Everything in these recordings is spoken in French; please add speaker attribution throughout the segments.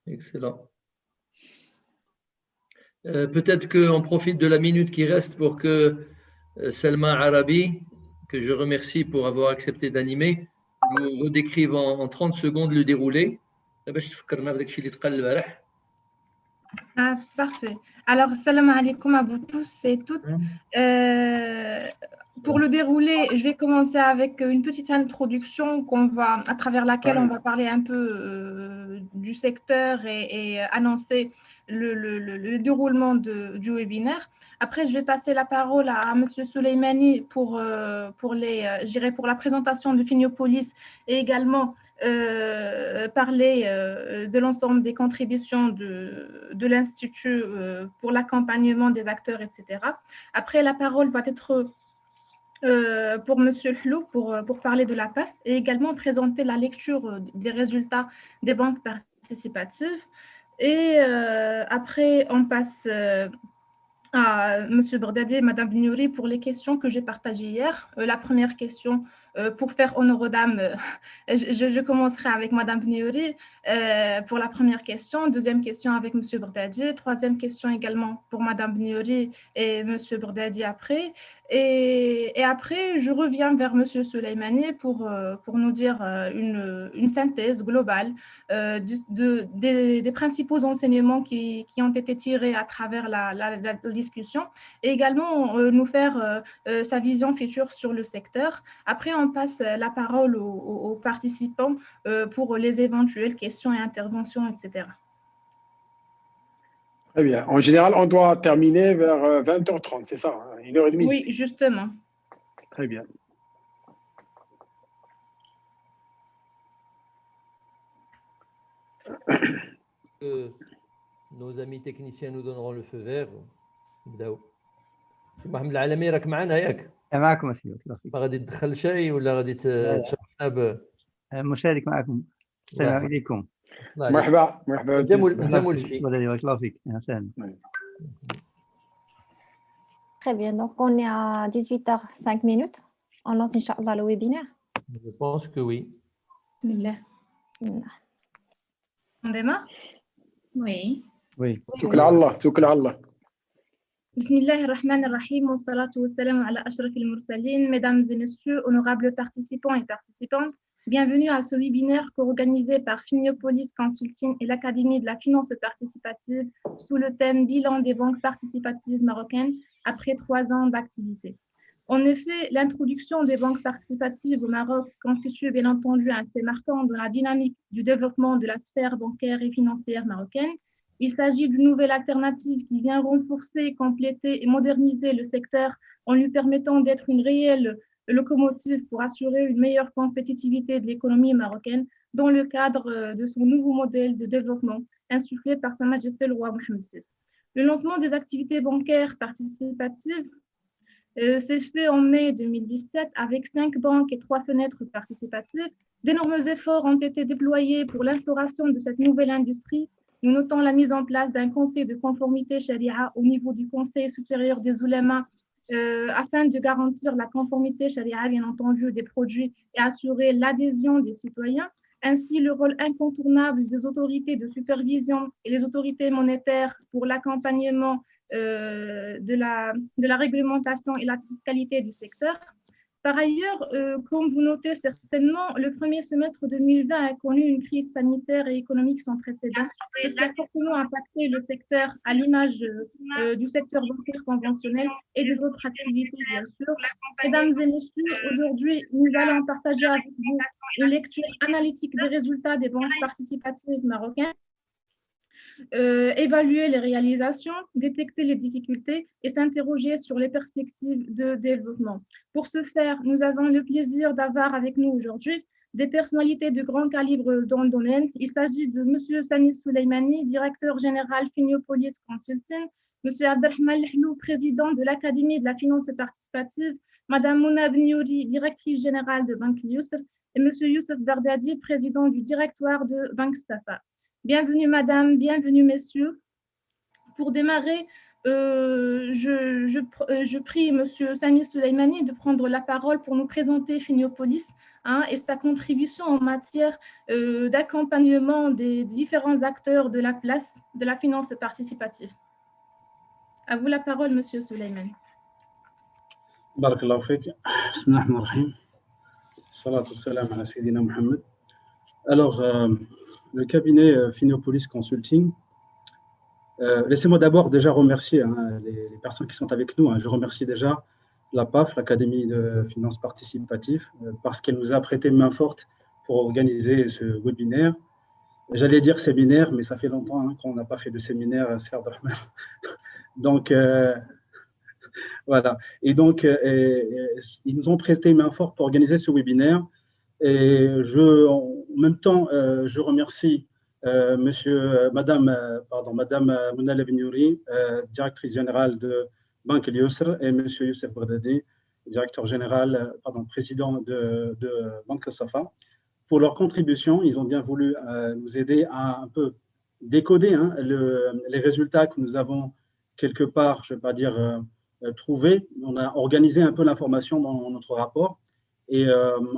Speaker 1: Excellent. Peut-être qu'on profite de la minute qui reste pour que Selma Arabi, que je remercie pour avoir accepté d'animer, nous redécrive en 30 secondes le déroulé.
Speaker 2: Ah, parfait. Alors, salam alaikum à vous tous et toutes. Pour le déroulé, je vais commencer avec une petite introduction à travers laquelle on va parler un peu du secteur et annoncer le déroulement du webinaire. Après, je vais passer la parole à M. Souleymani pour la présentation de Finiopolis et également parler de l'ensemble des contributions de l'Institut pour l'accompagnement des acteurs, etc. Après, la parole va être pour M. Hlou pour parler de la PAF et également présenter la lecture des résultats des banques participatives. Et après, on passe à M. Bordadi et Mme Binouri pour les questions que j'ai partagées hier. La première question, pour faire honneur aux dames, je commencerai avec Mme Binouri pour la première question. Deuxième question avec M. Bordadi. Troisième question également pour Mme Binouri et M. Bordadi après. Et après, je reviens vers M. Souleymani pour nous dire une synthèse globale des principaux enseignements qui ont été tirés à travers la discussion et également nous faire sa vision future sur le secteur. Après, on passe la parole aux participants pour les éventuelles questions et interventions, etc.
Speaker 3: Très bien. En général, on doit terminer vers 20h30, c'est ça, 1h30.
Speaker 2: Oui, justement.
Speaker 3: Très bien.
Speaker 1: Nos amis techniciens nous donneront le feu vert. سي محمد العالمي راك معنا ياك؟
Speaker 4: معكم اسيدي.
Speaker 1: غادي تدخل شيء ولا غادي تشرفنا
Speaker 4: مشارك معكم. السلام عليكم.
Speaker 3: مرحبا
Speaker 1: انت مولشي.
Speaker 4: بارك الله فيك. سهلا.
Speaker 5: Très bien, donc on est à 18h05. On lance Inch'Allah le webinaire.
Speaker 1: Je pense que oui.
Speaker 2: Bismillah. On démarre?
Speaker 4: Oui.
Speaker 3: توكل على الله توكل على الله.
Speaker 2: Bismillah ar-Rahman ar-Rahim, wa salatu wa salam ala ashraf al-mursalin. Mesdames et messieurs, honorables participants et participantes, bienvenue à ce webinaire co-organisé par Finiopolis Consulting et l'Académie de la finance participative sous le thème Bilan des banques participatives marocaines après 3 ans d'activité. En effet, l'introduction des banques participatives au Maroc constitue bien entendu un fait marquant dans la dynamique du développement de la sphère bancaire et financière marocaine. Il s'agit d'une nouvelle alternative qui vient renforcer, compléter et moderniser le secteur en lui permettant d'être une réelle locomotive pour assurer une meilleure compétitivité de l'économie marocaine dans le cadre de son nouveau modèle de développement insufflé par Sa Majesté le roi Mohammed VI. Le lancement des activités bancaires participatives s'est fait en mai 2017 avec 5 banques et 3 fenêtres participatives. D'énormes efforts ont été déployés pour l'instauration de cette nouvelle industrie. Nous notons la mise en place d'un conseil de conformité Sharia au niveau du Conseil supérieur des oulémas afin de garantir la conformité Sharia, bien entendu, des produits et assurer l'adhésion des citoyens. Ainsi, le rôle incontournable des autorités de supervision et les autorités monétaires pour l'accompagnement de la réglementation et la fiscalité du secteur. Par ailleurs, comme vous notez certainement, le premier semestre 2020 a connu une crise sanitaire et économique sans précédent, ce qui a fortement impacté le secteur à l'image du secteur bancaire conventionnel et des autres activités, bien sûr. Mesdames et messieurs, aujourd'hui, nous allons partager avec vous une lecture analytique des résultats des banques participatives marocaines, évaluer les réalisations, détecter les difficultés et s'interroger sur les perspectives de développement. Pour ce faire, nous avons le plaisir d'avoir avec nous aujourd'hui des personnalités de grand calibre dans le domaine. Il s'agit de M. Sami Souleymani, directeur général Finiopolis Consulting, M. Abdelrahman Hlou, président de l'Académie de la finance participative, Mme Mouna Bniouri, directrice générale de Banque Youssef, et M. Youssef Bardadi, président du directoire de Banque Stafa. Bienvenue madame, bienvenue messieurs. Pour démarrer, je prie monsieur Sami Souleymani de prendre la parole pour nous présenter Finiopolis et sa contribution en matière d'accompagnement des différents acteurs de la place de la finance participative. À vous la parole, Monsieur Souleymane.
Speaker 6: Barakallahu fik. Bismillah ar-Rahman ar-Rahim. Salatu salam ala Sayyidina Muhammad. Alors, le cabinet Finiopolis Consulting, laissez-moi d'abord déjà remercier les personnes qui sont avec nous. Je remercie déjà la PAF, l'Académie de finances participatives, parce qu'elle nous a prêté main forte pour organiser ce webinaire. J'allais dire séminaire, mais ça fait longtemps qu'on n'a pas fait de séminaire, Sir Abdelrahman. Donc, voilà. Et donc, ils nous ont prêté main forte pour organiser ce webinaire. Et en même temps, je remercie Madame Mounal Benyouri, directrice générale de Banque El Yusr, et Monsieur Youssef Bardadi, directeur général, président de Banque Safa, pour leur contribution. Ils ont bien voulu nous aider à un peu décoder les résultats que nous avons quelque part, je ne vais pas dire trouvés. On a organisé un peu l'information dans notre rapport. Et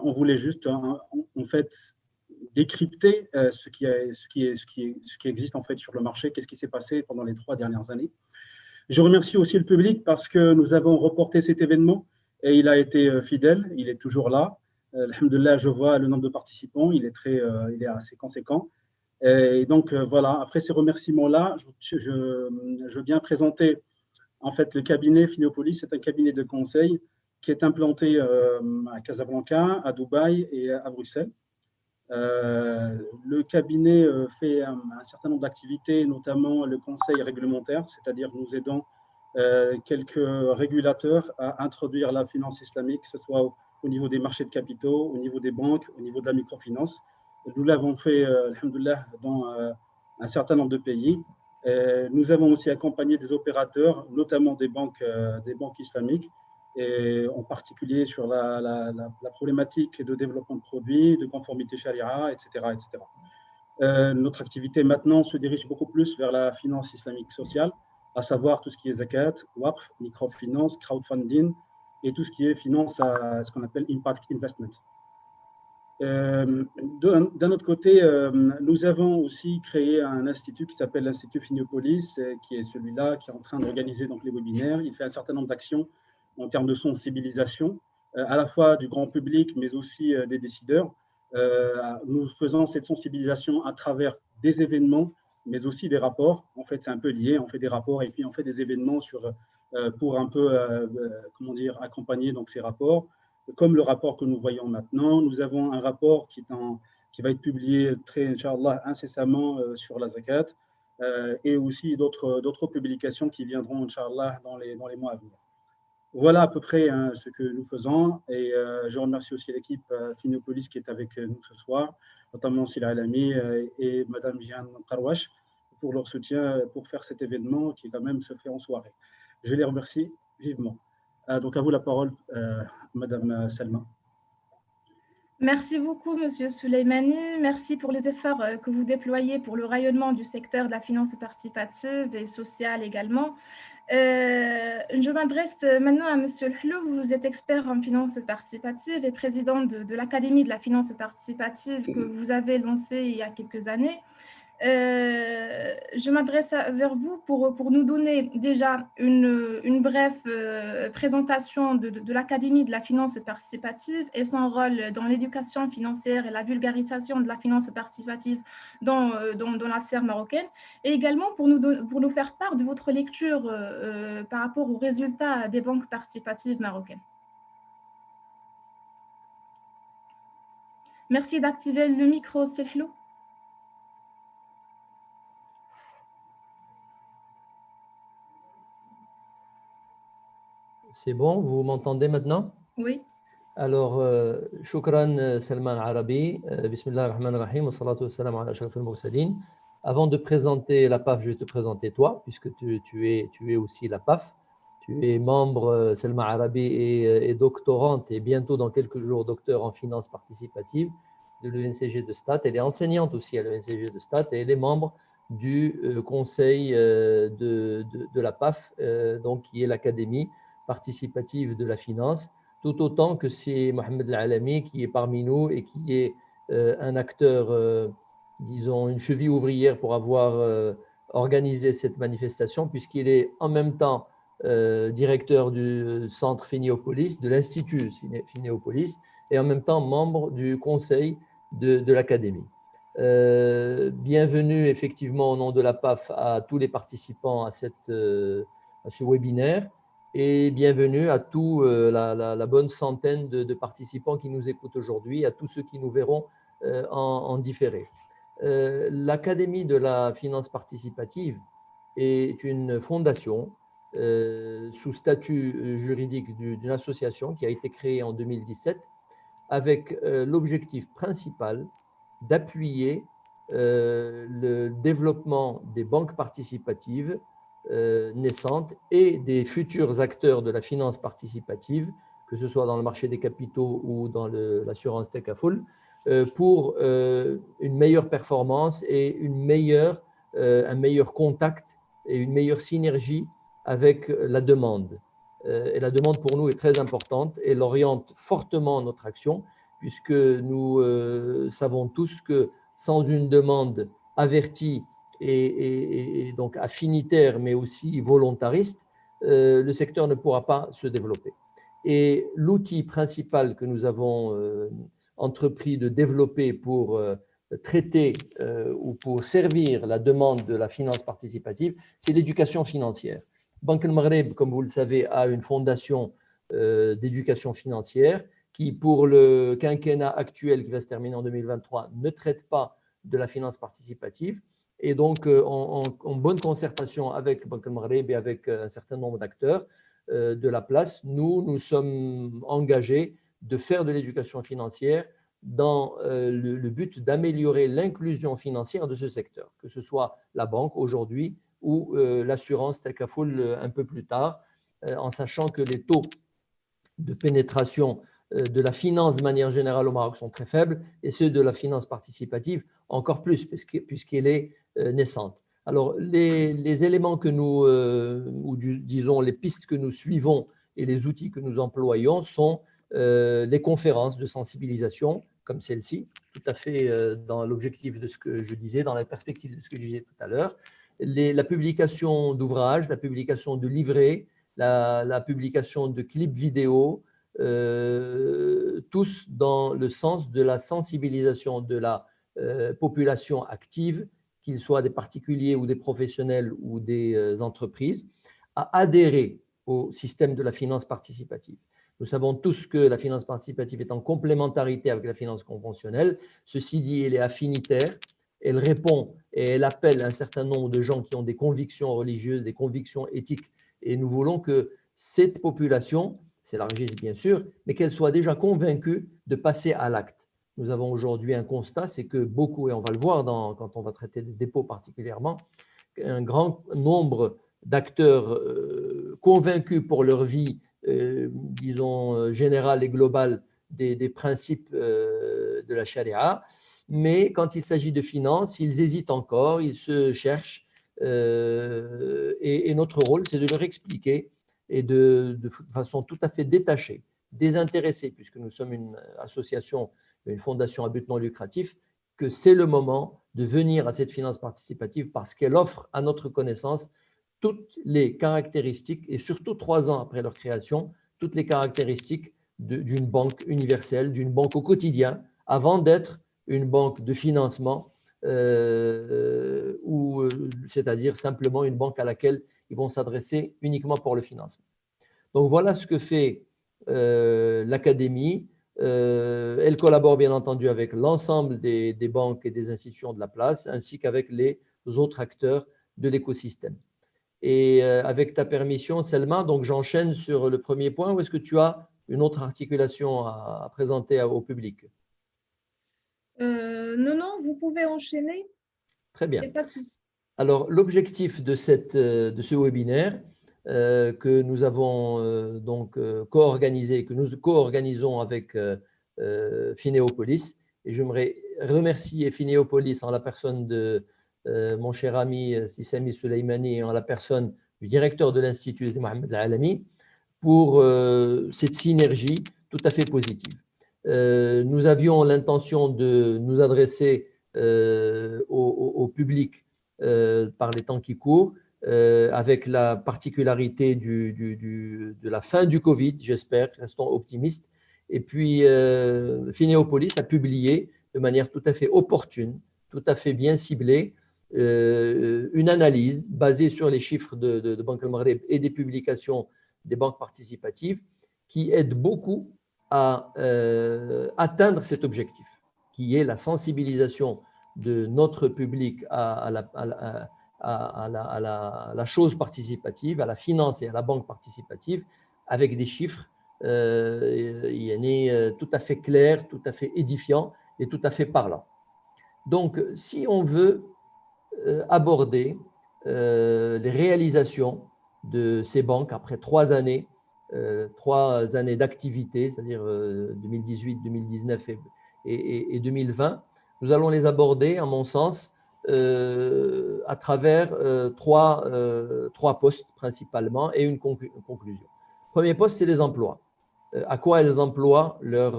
Speaker 6: on voulait juste, en fait, décrypter ce qui existe en fait sur le marché, qu'est-ce qui s'est passé pendant les 3 dernières années. Je remercie aussi le public parce que nous avons reporté cet événement et il a été fidèle, il est toujours là. Alhamdoulilah, je vois le nombre de participants, il est assez conséquent. Et donc voilà, après ces remerciements-là, je veux bien présenter en fait le cabinet Finiopolis. C'est un cabinet de conseil qui est implanté à Casablanca, à Dubaï et à Bruxelles. Le cabinet fait un certain nombre d'activités, notamment le conseil réglementaire, c'est-à-dire nous aidons quelques régulateurs à introduire la finance islamique, que ce soit au niveau des marchés de capitaux, au niveau des banques, au niveau de la microfinance. Nous l'avons fait, alhamdoulilah, dans un certain nombre de pays. Nous avons aussi accompagné des opérateurs, notamment des banques islamiques, et en particulier sur la problématique de développement de produits, de conformité charia, etc. Notre activité maintenant se dirige beaucoup plus vers la finance islamique sociale, à savoir tout ce qui est zakat, waqf, microfinance, crowdfunding et tout ce qui est finance à ce qu'on appelle impact investment. D'un autre côté, nous avons aussi créé un institut qui s'appelle l'Institut Finiopolis, qui est celui-là qui est en train d'organiser donc les webinaires. Il fait un certain nombre d'actions en termes de sensibilisation, à la fois du grand public, mais aussi des décideurs. Nous faisons cette sensibilisation à travers des événements, mais aussi des rapports. En fait, c'est un peu lié. On fait des rapports et puis on fait des événements pour un peu, accompagner donc, ces rapports. Comme le rapport que nous voyons maintenant, nous avons un rapport qui va être publié Inch'Allah, incessamment sur la zakat, et aussi d'autres publications qui viendront, Inch'Allah, dans les mois à venir. Voilà à peu près ce que nous faisons, et je remercie aussi l'équipe Finiopolis qui est avec nous ce soir, notamment Sila Alami et Madame Jihan Karwash pour leur soutien pour faire cet événement qui quand même se fait en soirée. Je les remercie vivement. Donc à vous la parole, Madame Salma.
Speaker 2: Merci beaucoup, Monsieur Souleymani. Merci pour les efforts que vous déployez pour le rayonnement du secteur de la finance participative et sociale également. Je m'adresse maintenant à Monsieur Hlou. Vous êtes expert en finance participative et président de l'Académie de la finance participative que vous avez lancée il y a quelques années. Je m'adresse vers vous pour nous donner déjà une brève présentation de l'Académie de la finance participative et son rôle dans l'éducation financière et la vulgarisation de la finance participative dans la sphère marocaine, et également pour nous faire part de votre lecture par rapport aux résultats des banques participatives marocaines. Merci d'activer le micro, Silhlou.
Speaker 1: C'est bon, vous m'entendez maintenant?
Speaker 2: Oui.
Speaker 1: Alors, shukran Salman Arabi, bismillah ar-Rahman ar-Rahim, wa salatu wa salam ala ashraf al-mursalin. Avant de présenter la PAF, je vais te présenter toi, puisque tu es aussi la PAF. Tu es membre, Salman Arabi, et doctorante, et bientôt dans quelques jours docteur en finance participative de l'ENCG de Stade. Elle est enseignante aussi à l'ENCG de Stade et elle est membre du conseil de la PAF, donc qui est l'Académie participative de la finance. tout autant que c'est Mohamed Al-Alami qui est parmi nous et qui est un acteur, disons, une cheville ouvrière pour avoir organisé cette manifestation, puisqu'il est en même temps directeur du centre Finéopolis, de l'Institut Finéopolis, et en même temps membre du conseil de l'Académie. Bienvenue effectivement au nom de la PAF à tous les participants à ce webinaire et bienvenue à tous la bonne centaine de participants qui nous écoutent aujourd'hui, à tous ceux qui nous verront en différé. L'Académie de la finance participative est une fondation sous statut juridique d'une association qui a été créée en 2017 avec l'objectif principal d'appuyer le développement des banques participatives naissantes et des futurs acteurs de la finance participative, que ce soit dans le marché des capitaux ou dans l'assurance Takaful, pour une meilleure performance et un meilleur contact et une meilleure synergie avec la demande. Et la demande pour nous est très importante. Elle oriente fortement notre action, puisque nous savons tous que sans une demande avertie et donc affinitaire, mais aussi volontariste, le secteur ne pourra pas se développer. Et l'outil principal que nous avons entrepris de développer pour traiter ou pour servir la demande de la finance participative, c'est l'éducation financière. Banque El Maghreb, comme vous le savez, a une fondation d'éducation financière qui, pour le quinquennat actuel qui va se terminer en 2023, ne traite pas de la finance participative. Et donc, en bonne concertation avec Banque El Maghreb et avec un certain nombre d'acteurs de la place, nous sommes engagés de faire de l'éducation financière dans le but d'améliorer l'inclusion financière de ce secteur, que ce soit la banque aujourd'hui ou l'assurance Takaful un peu plus tard, en sachant que les taux de pénétration de la finance de manière générale au Maroc sont très faibles et ceux de la finance participative encore plus, puisqu'elle est naissante. Alors, les éléments que nous, ou disons les pistes que nous suivons et les outils que nous employons sont les conférences de sensibilisation, comme celle-ci, tout à fait dans l'objectif de ce que je disais, dans la perspective de ce que je disais tout à l'heure, la publication d'ouvrages, la publication de livrets, la publication de clips vidéo, tous dans le sens de la sensibilisation de la population active, qu'ils soient des particuliers ou des professionnels ou des entreprises, à adhérer au système de la finance participative. Nous savons tous que la finance participative est en complémentarité avec la finance conventionnelle. Ceci dit, elle est affinitaire, elle répond et elle appelle un certain nombre de gens qui ont des convictions religieuses, des convictions éthiques. Et nous voulons que cette population s'élargisse bien sûr, mais qu'elle soit déjà convaincue de passer à l'acte. Nous avons aujourd'hui un constat, c'est que beaucoup, et on va le voir quand on va traiter des dépôts particulièrement, un grand nombre d'acteurs convaincus pour leur vie, disons, générale et globale des principes de la charia, mais quand il s'agit de finances, ils hésitent encore, ils se cherchent, et notre rôle, c'est de leur expliquer et de façon tout à fait détachée, désintéressée, puisque nous sommes une association, une fondation à but non lucratif, que c'est le moment de venir à cette finance participative parce qu'elle offre à notre connaissance toutes les caractéristiques, et surtout 3 ans après leur création, toutes les caractéristiques d'une banque universelle, d'une banque au quotidien, avant d'être une banque de financement, c'est-à-dire simplement une banque à laquelle ils vont s'adresser uniquement pour le financement. Donc voilà ce que fait l'Académie. Elle collabore bien entendu avec l'ensemble des banques et des institutions de la place, ainsi qu'avec les autres acteurs de l'écosystème. Et avec ta permission, Selma, donc j'enchaîne sur le premier point, ou est-ce que tu as une autre articulation à présenter au public?
Speaker 2: Non, vous pouvez enchaîner.
Speaker 1: Très bien.
Speaker 2: Pas de souci.
Speaker 1: Alors, l'objectif de ce webinaire que nous avons donc co-organisé, que nous co-organisons avec Finéopolis, et j'aimerais remercier Finéopolis en la personne de mon cher ami Sissami Souleymani et en la personne du directeur de l'Institut, Mohamed Al-Alami, pour cette synergie tout à fait positive. Nous avions l'intention de nous adresser au public par les temps qui courent, avec la particularité de la fin du Covid, j'espère, restons optimistes. Et puis, Finéopolis a publié de manière tout à fait opportune, tout à fait bien ciblée, une analyse basée sur les chiffres de Banque al-Maghreb et des publications des banques participatives qui aide beaucoup à atteindre cet objectif, qui est la sensibilisation de notre public à la chose participative, à la finance et à la banque participative, avec des chiffres tout à fait clairs, tout à fait édifiants et tout à fait parlants. Donc, si on veut aborder les réalisations de ces banques après 3 années d'activité, c'est-à-dire 2018, 2019 et 2020, nous allons les aborder, à mon sens, à travers trois postes principalement et une conclusion. Premier poste, c'est les emplois. À quoi elles emploient leurs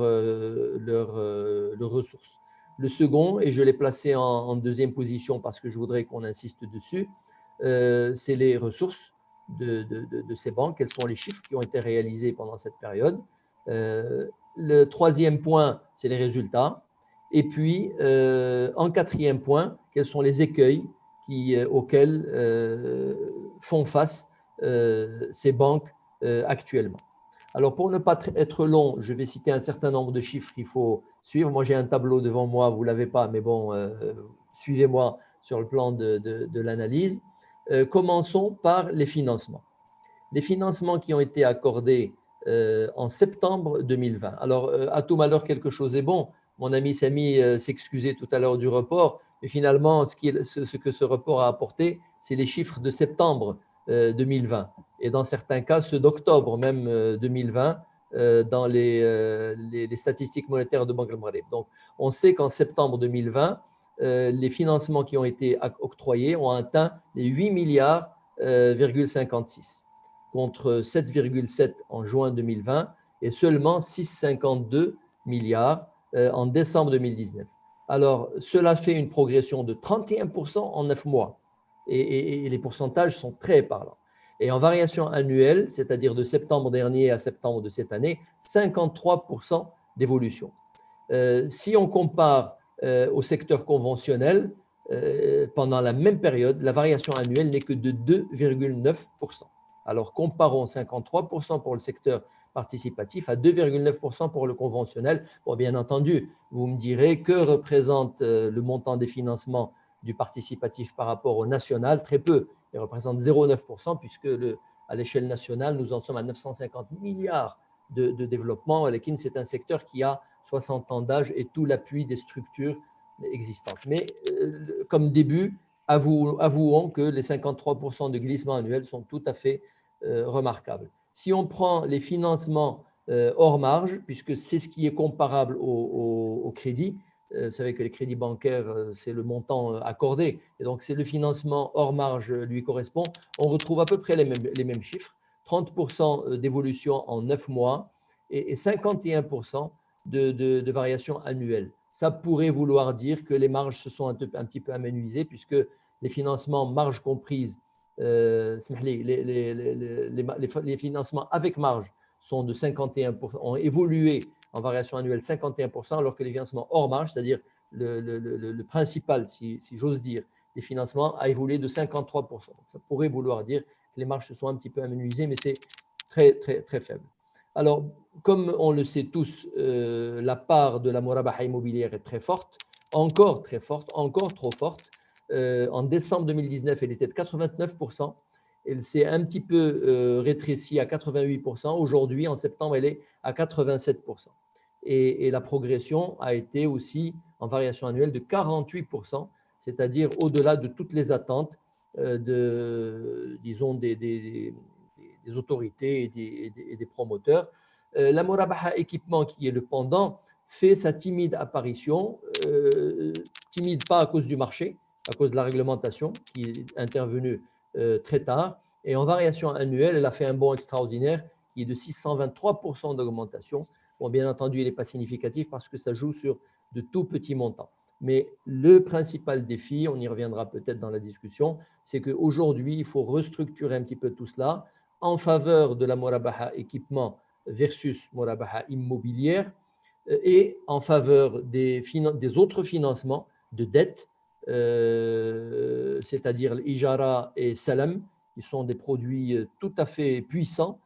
Speaker 1: ressources. Le second, et je l'ai placé en deuxième position parce que je voudrais qu'on insiste dessus, c'est les ressources de ces banques, quels sont les chiffres qui ont été réalisés pendant cette période. Le troisième point, c'est les résultats. Et puis, en quatrième point, quels sont les écueils auxquels font face ces banques actuellement. Alors, pour ne pas être long, je vais citer un certain nombre de chiffres qu'il faut suivre. Moi, j'ai un tableau devant moi, vous ne l'avez pas, mais bon, suivez-moi sur le plan de l'analyse. Commençons par les financements. Les financements qui ont été accordés en septembre 2020. Alors, à tout malheur, quelque chose est bon. Mon ami Samy s'excusait tout à l'heure du report, mais finalement, ce que ce report a apporté, c'est les chiffres de septembre 2020. Et dans certains cas, ceux d'octobre même 2020, dans les statistiques monétaires de Banque al-Maghreb. Donc, on sait qu'en septembre 2020, les financements qui ont été octroyés ont atteint les 8 milliards 56 contre 7,7 en juin 2020 et seulement 6,52 milliards en décembre 2019. Alors, cela fait une progression de 31% en 9 mois et les pourcentages sont très parlants. Et en variation annuelle, c'est-à-dire de septembre dernier à septembre de cette année, 53% d'évolution. Si on compare au secteur conventionnel, pendant la même période, la variation annuelle n'est que de 2,9%. Alors, comparons 53% pour le secteur participatif à 2,9% pour le conventionnel. Bon, bien entendu, vous me direz que représente le montant des financements du participatif par rapport au national? Très peu. Il représente 0,9% puisque à l'échelle nationale, nous en sommes à 950 milliards de développement. C'est un secteur qui a 60 ans d'âge et tout l'appui des structures existantes. Mais comme début, avouons que les 53% de glissement annuel sont tout à fait remarquables. Si on prend les financements hors marge, puisque c'est ce qui est comparable au crédit, vous savez que les crédits bancaires, c'est le montant accordé, et donc c'est le financement hors marge lui correspond, on retrouve à peu près les mêmes chiffres, 30% d'évolution en 9 mois et 51% de variation annuelle. Ça pourrait vouloir dire que les marges se sont un petit peu amenuisées, puisque les financements marge comprise, les financements avec marge sont de 51%, ont évolué en variation annuelle 51%, alors que les financements hors marge, c'est-à-dire le principal, si j'ose dire, des financements, a évolué de 53%. Ça pourrait vouloir dire que les marges se sont un petit peu amenuisées, mais c'est très, très, très faible. Alors, comme on le sait tous, la part de la Mourabaha immobilière est très forte, encore très forte, encore trop forte. En décembre 2019, elle était de 89%. Elle s'est un petit peu rétrécie à 88%. Aujourd'hui, en septembre, elle est à 87%. Et la progression a été aussi en variation annuelle de 48%, c'est-à-dire au-delà de toutes les attentes disons, des autorités et des promoteurs. La Mourabaha équipement, qui est le pendant, fait sa timide apparition, timide pas à cause du marché, à cause de la réglementation qui est intervenue très tard. Et en variation annuelle, elle a fait un bond extraordinaire qui est de 623% d'augmentation. Bon, bien entendu, il n'est pas significatif parce que ça joue sur de tout petits montants. Mais le principal défi, on y reviendra peut-être dans la discussion, c'est qu'aujourd'hui, il faut restructurer un petit peu tout cela en faveur de la Murabaha équipement versus Murabaha immobilière et en faveur des autres financements de dette, c'est-à-dire l'Ijara et Salam, qui sont des produits tout à fait puissants,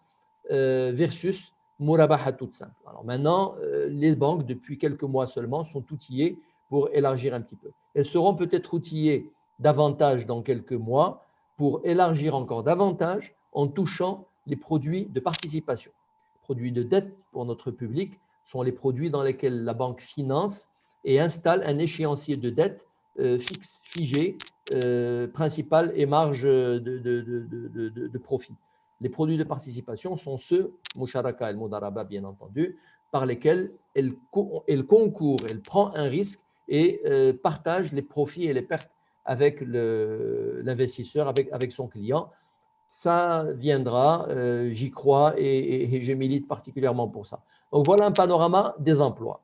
Speaker 1: versus Murabaha toute simple. Alors maintenant, les banques, depuis quelques mois seulement, sont outillées pour élargir un petit peu. Elles seront peut-être outillées davantage dans quelques mois pour élargir encore davantage en touchant les produits de participation. Les produits de dette pour notre public sont les produits dans lesquels la banque finance et installe un échéancier de dette fixe, figé, principal et marge de profit. Les produits de participation sont ceux, Musharaka et Mudaraba bien entendu, par lesquels elle concourt, elle prend un risque et partage les profits et les pertes avec l'investisseur, avec son client. Ça viendra, j'y crois, et je milite particulièrement pour ça. Donc voilà un panorama des emplois.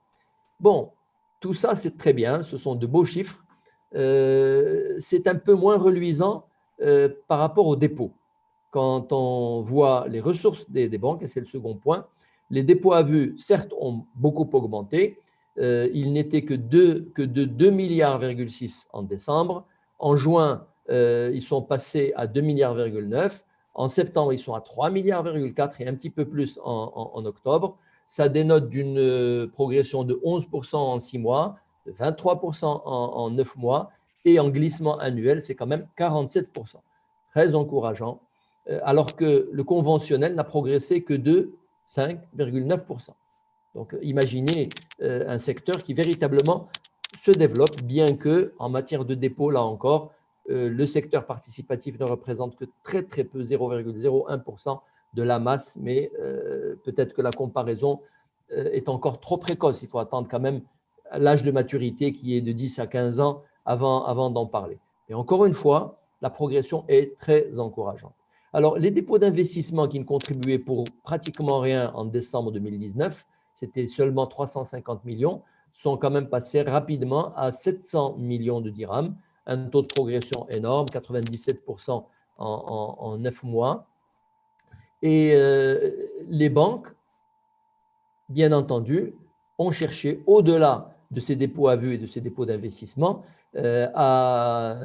Speaker 1: Bon, tout ça c'est très bien, ce sont de beaux chiffres. C'est un peu moins reluisant par rapport aux dépôts. Quand on voit les ressources des banques, et c'est le second point, les dépôts à vue, certes, ont beaucoup augmenté. Ils n'étaient que de 2,6 milliards en décembre. En juin, ils sont passés à 2,9 milliards. En septembre, ils sont à 3,4 milliards et un petit peu plus en octobre. Ça dénote d'une progression de 11% en 6 mois, de 23% en 9 mois et en glissement annuel, c'est quand même 47%. Très encourageant. Alors que le conventionnel n'a progressé que de 5,9%. Donc, imaginez un secteur qui véritablement se développe, bien que, en matière de dépôt, là encore, le secteur participatif ne représente que très très peu, 0,01% de la masse, mais peut-être que la comparaison est encore trop précoce. Il faut attendre quand même l'âge de maturité qui est de 10 à 15 ans avant d'en parler. Et encore une fois, la progression est très encourageante. Alors, les dépôts d'investissement qui ne contribuaient pour pratiquement rien en décembre 2019, c'était seulement 350 millions, sont quand même passés rapidement à 700 millions de dirhams, un taux de progression énorme, 97% en 9 mois. Et les banques, bien entendu, ont cherché, au-delà de ces dépôts à vue et de ces dépôts d'investissement, à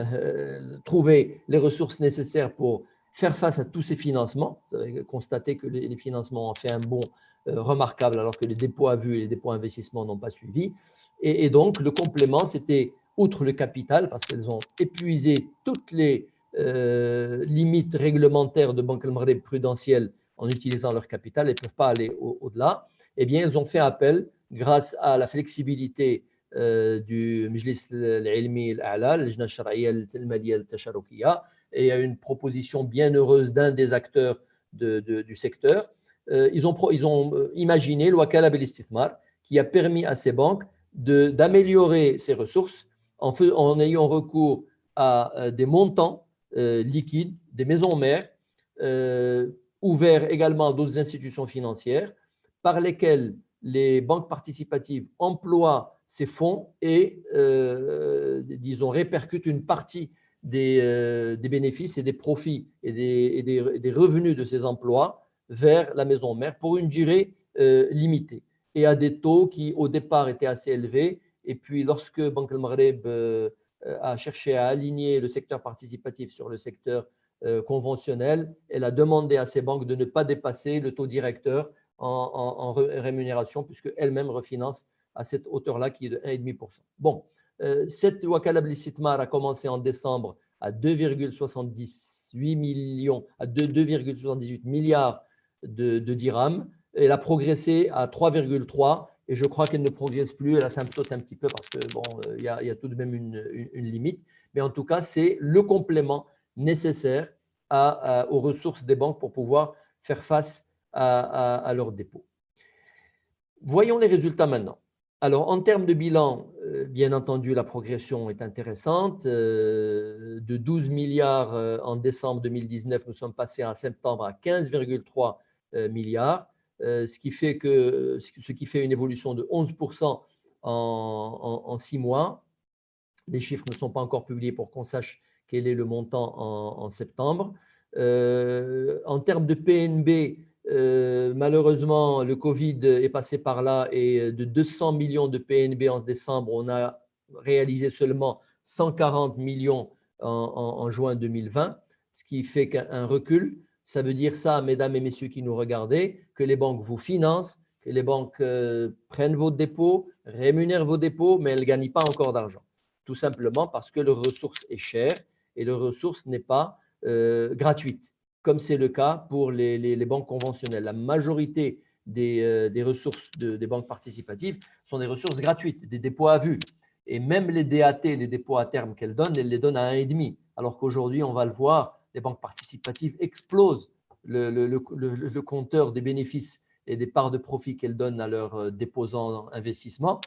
Speaker 1: trouver les ressources nécessaires pour faire face à tous ces financements. Vous avez constaté que les financements ont fait un bond remarquable alors que les dépôts à vue et les dépôts à investissement n'ont pas suivi. Et donc, le complément, c'était, outre le capital, parce qu'elles ont épuisé toutes les limites réglementaires de Banque al-Maghreb prudentielle en utilisant leur capital, elles ne peuvent pas aller au-delà, eh bien, elles ont fait appel, grâce à la flexibilité du Majlis al-Ilmi al-A'la, al-Lajna al-Shar'iyya al-Maliyya al-Tasharukiya, et à une proposition bien heureuse d'un des acteurs du secteur. Ils ont imaginé l'Wakala bil-Istithmar, qui a permis à ces banques d'améliorer ces ressources en ayant recours à des montants liquides, des maisons mères, ouverts également à d'autres institutions financières, par lesquelles les banques participatives emploient ces fonds et, disons, répercutent une partie des bénéfices et des profits et des revenus de ces emplois vers la maison mère pour une durée limitée et à des taux qui, au départ, étaient assez élevés. Et puis, lorsque Banque al-Maghreb a cherché à aligner le secteur participatif sur le secteur conventionnel, elle a demandé à ces banques de ne pas dépasser le taux directeur en rémunération, puisqu'elle-même refinance à cette hauteur-là qui est de 1,5%. Bon, cette Wakala bil-Istithmar a commencé en décembre à 2,78 milliards de dirhams. Elle a progressé à 3,3 et je crois qu'elle ne progresse plus. Elle asymptote un petit peu parce que bon, il y a tout de même une limite. Mais en tout cas, c'est le complément nécessaire aux ressources des banques pour pouvoir faire face à leurs dépôts. Voyons les résultats maintenant. Alors, en termes de bilan, bien entendu, la progression est intéressante. De 12 milliards en décembre 2019, nous sommes passés en septembre à 15,3 milliards, ce qui fait une évolution de 11% en 6 mois. Les chiffres ne sont pas encore publiés pour qu'on sache quel est le montant en septembre. En termes de PNB, malheureusement, le Covid est passé par là et de 200 millions de PNB en décembre, on a réalisé seulement 140 millions en juin 2020, ce qui fait qu'un recul. Ça veut dire ça, mesdames et messieurs qui nous regardez, que les banques vous financent, que les banques prennent vos dépôts, rémunèrent vos dépôts, mais elles ne gagnent pas encore d'argent. Tout simplement parce que leur ressource est chère et leur ressource n'est pas gratuite, comme c'est le cas pour les banques conventionnelles. La majorité des ressources des banques participatives sont des ressources gratuites, des dépôts à vue. Et même les DAT, les dépôts à terme qu'elles donnent, elles les donnent à 1,5. Alors qu'aujourd'hui, on va le voir, les banques participatives explosent le compteur des bénéfices et des parts de profit qu'elles donnent à leurs déposants investissement,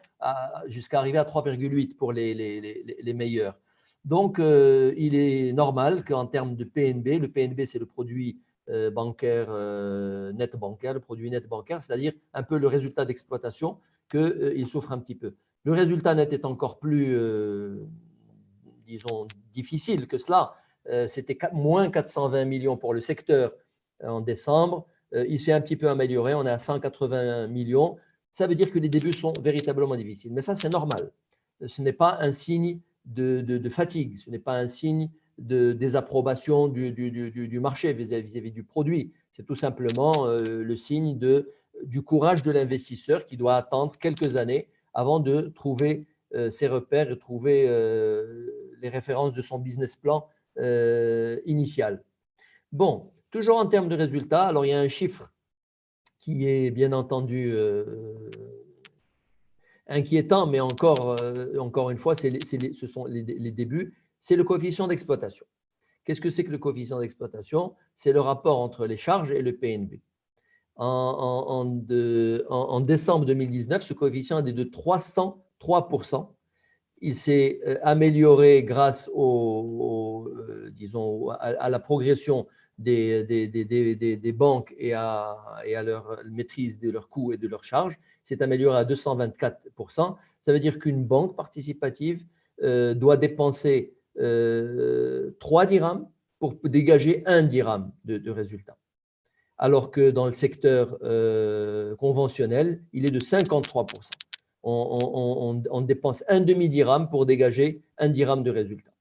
Speaker 1: jusqu'à arriver à 3,8 pour les meilleurs. Donc, il est normal qu'en termes de PNB, le PNB, c'est le produit bancaire, net bancaire, le produit net bancaire, c'est-à-dire un peu le résultat d'exploitation, qu'il souffre un petit peu. Le résultat net est encore plus, disons, difficile que cela. C'était moins 420 millions pour le secteur en décembre. Il s'est un petit peu amélioré, on est à 180 millions. Ça veut dire que les débuts sont véritablement difficiles. Mais ça, c'est normal. Ce n'est pas un signe de fatigue, ce n'est pas un signe de désapprobation du marché vis-à-vis du produit. C'est tout simplement le signe du courage de l'investisseur qui doit attendre quelques années avant de trouver ses repères et trouver les références de son business plan initial. Bon, toujours en termes de résultats, alors il y a un chiffre qui est bien entendu inquiétant, mais encore une fois, ce sont les débuts, c'est le coefficient d'exploitation. Qu'est-ce que c'est que le coefficient d'exploitation? C'est le rapport entre les charges et le PNB. En décembre 2019, ce coefficient est de 303%. Il s'est amélioré grâce disons, à la progression des banques et à leur maîtrise de leurs coûts et de leurs charges. C'est amélioré à 224%. Ça veut dire qu'une banque participative doit dépenser 3 dirhams pour dégager 1 dirham de résultat. Alors que dans le secteur conventionnel, il est de 53%. On dépense un demi-dirham pour dégager 1 dirham de résultat.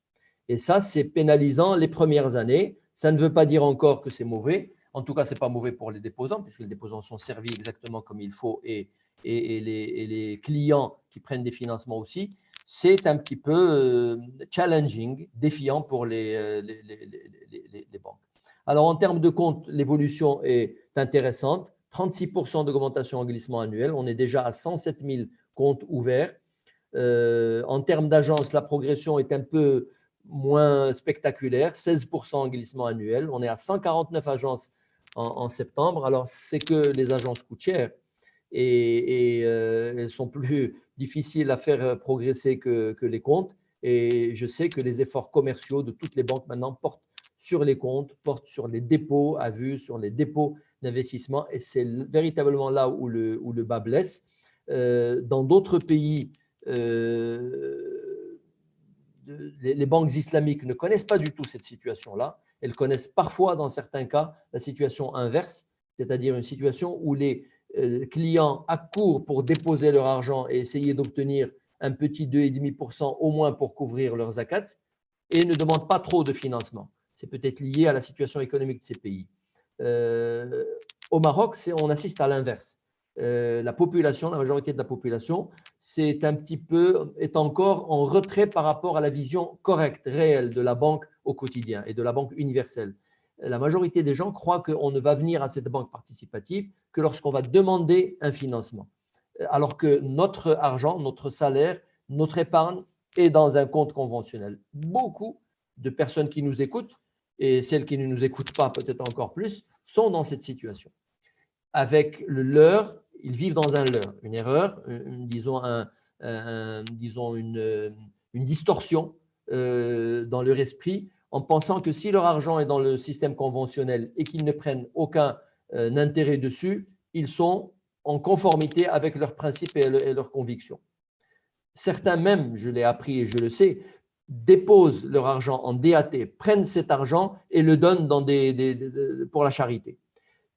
Speaker 1: Et ça, c'est pénalisant les premières années. Ça ne veut pas dire encore que c'est mauvais. En tout cas, ce n'est pas mauvais pour les déposants, puisque les déposants sont servis exactement comme il faut et les clients qui prennent des financements aussi. C'est un petit peu challenging, défiant pour les banques. Alors, en termes de compte, l'évolution est intéressante. 36% d'augmentation en glissement annuel. On est déjà à 107 000 comptes ouverts. En termes d'agence, la progression est un peu moins spectaculaire, 16% en glissement annuel. On est à 149 agences en septembre. Alors, c'est que les agences coûtent cher et elles sont plus difficiles à faire progresser que les comptes. Et je sais que les efforts commerciaux de toutes les banques maintenant portent sur les comptes, portent sur les dépôts à vue, sur les dépôts d'investissement. Et c'est véritablement là où le bas blesse. Dans d'autres pays, les banques islamiques ne connaissent pas du tout cette situation-là. Elles connaissent parfois, dans certains cas, la situation inverse, c'est-à-dire une situation où les clients accourent pour déposer leur argent et essayer d'obtenir un petit 2,5% au moins pour couvrir leurs zakats et ne demandent pas trop de financement. C'est peut-être lié à la situation économique de ces pays. Au Maroc, on assiste à l'inverse. La population, la majorité de la population, est encore en retrait par rapport à la vision correcte, réelle de la banque au quotidien et de la banque universelle. La majorité des gens croient qu'on ne va venir à cette banque participative que lorsqu'on va demander un financement. Alors que notre argent, notre salaire, notre épargne est dans un compte conventionnel. Beaucoup de personnes qui nous écoutent, et celles qui ne nous écoutent pas peut-être encore plus, sont dans cette situation. Avec le leurre, ils vivent dans un leurre, une erreur, disons une distorsion dans leur esprit, en pensant que si leur argent est dans le système conventionnel et qu'ils ne prennent aucun un intérêt dessus, ils sont en conformité avec leurs principes et leurs convictions. Certains même, je l'ai appris et je le sais, déposent leur argent en DAT, prennent cet argent et le donnent pour la charité.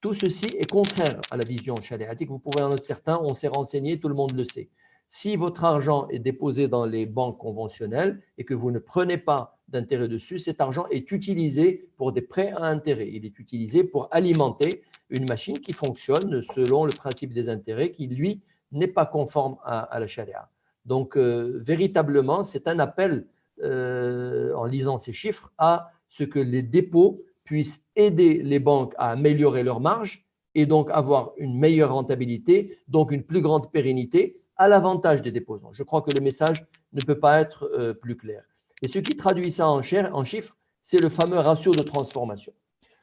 Speaker 1: Tout ceci est contraire à la vision chariatique. Vous pouvez en être certain, on s'est renseigné, tout le monde le sait. Si votre argent est déposé dans les banques conventionnelles et que vous ne prenez pas d'intérêt dessus, cet argent est utilisé pour des prêts à intérêt. Il est utilisé pour alimenter une machine qui fonctionne selon le principe des intérêts qui, lui, n'est pas conforme à la charia. Donc, véritablement, c'est un appel, en lisant ces chiffres, à ce que les dépôts puissent aider les banques à améliorer leurs marges et donc avoir une meilleure rentabilité, donc une plus grande pérennité à l'avantage des déposants. Je crois que le message ne peut pas être plus clair. Et ce qui traduit ça en chiffres, c'est le fameux ratio de transformation.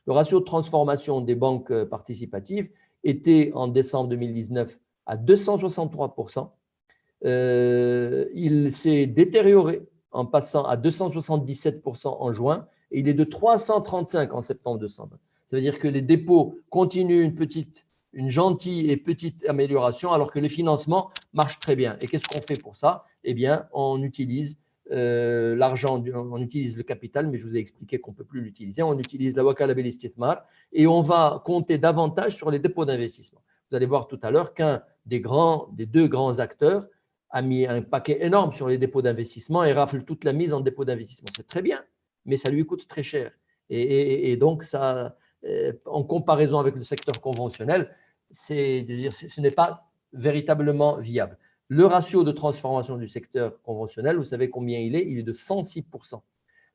Speaker 1: Le ratio de transformation des banques participatives était en décembre 2019 à 263%. Il s'est détérioré en passant à 277% en juin et il est de 335 en septembre-décembre. Ça veut dire que les dépôts continuent une gentille et petite amélioration alors que les financements marchent très bien. Et qu'est-ce qu'on fait pour ça? Eh bien, on utilise l'argent, on utilise le capital, mais je vous ai expliqué qu'on ne peut plus l'utiliser. On utilise la wakala bil istithmar et on va compter davantage sur les dépôts d'investissement. Vous allez voir tout à l'heure qu'un des deux grands acteurs a mis un paquet énorme sur les dépôts d'investissement et rafle toute la mise en dépôt d'investissement. C'est très bien, mais ça lui coûte très cher. Et donc, ça, en comparaison avec le secteur conventionnel, ce n'est pas véritablement viable. Le ratio de transformation du secteur conventionnel, vous savez combien il est? Il est de 106%.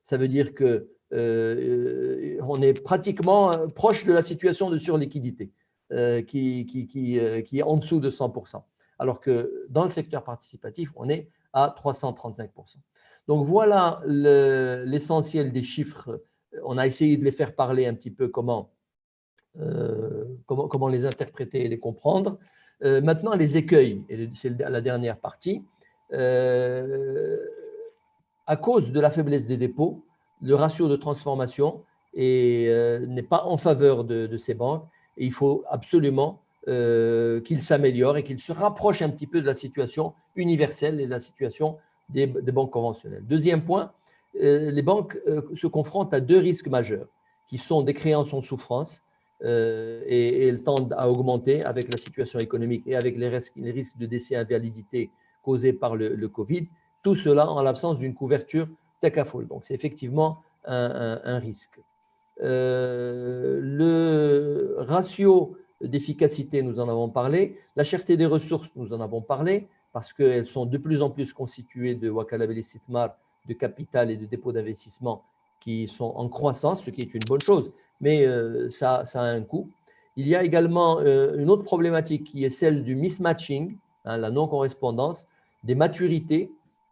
Speaker 1: Ça veut dire qu'on est pratiquement proche de la situation de surliquidité qui est en dessous de 100%. Alors que dans le secteur participatif, on est à 335%. Donc voilà l'essentiel des chiffres. On a essayé de les faire parler un petit peu comment les interpréter et les comprendre. Maintenant, les écueils, et c'est la dernière partie. À cause de la faiblesse des dépôts, le ratio de transformation n'est pas en faveur de ces banques et il faut absolument qu'ils s'améliorent et qu'ils se rapprochent un petit peu de la situation universelle et de la situation des banques conventionnelles. Deuxième point, les banques se confrontent à deux risques majeurs qui sont des créances en souffrance et elles tendent à augmenter avec la situation économique et avec les risques de décès et invalidité causés par le Covid. Tout cela en l'absence d'une couverture takaful. Donc, c'est effectivement un risque. Le ratio d'efficacité, nous en avons parlé. La cherté des ressources, nous en avons parlé, parce qu'elles sont de plus en plus constituées de wakala bil istithmar, de capital et de dépôt d'investissement qui sont en croissance, ce qui est une bonne chose, mais ça a un coût. Il y a également une autre problématique qui est celle du mismatching, la non-correspondance, des maturités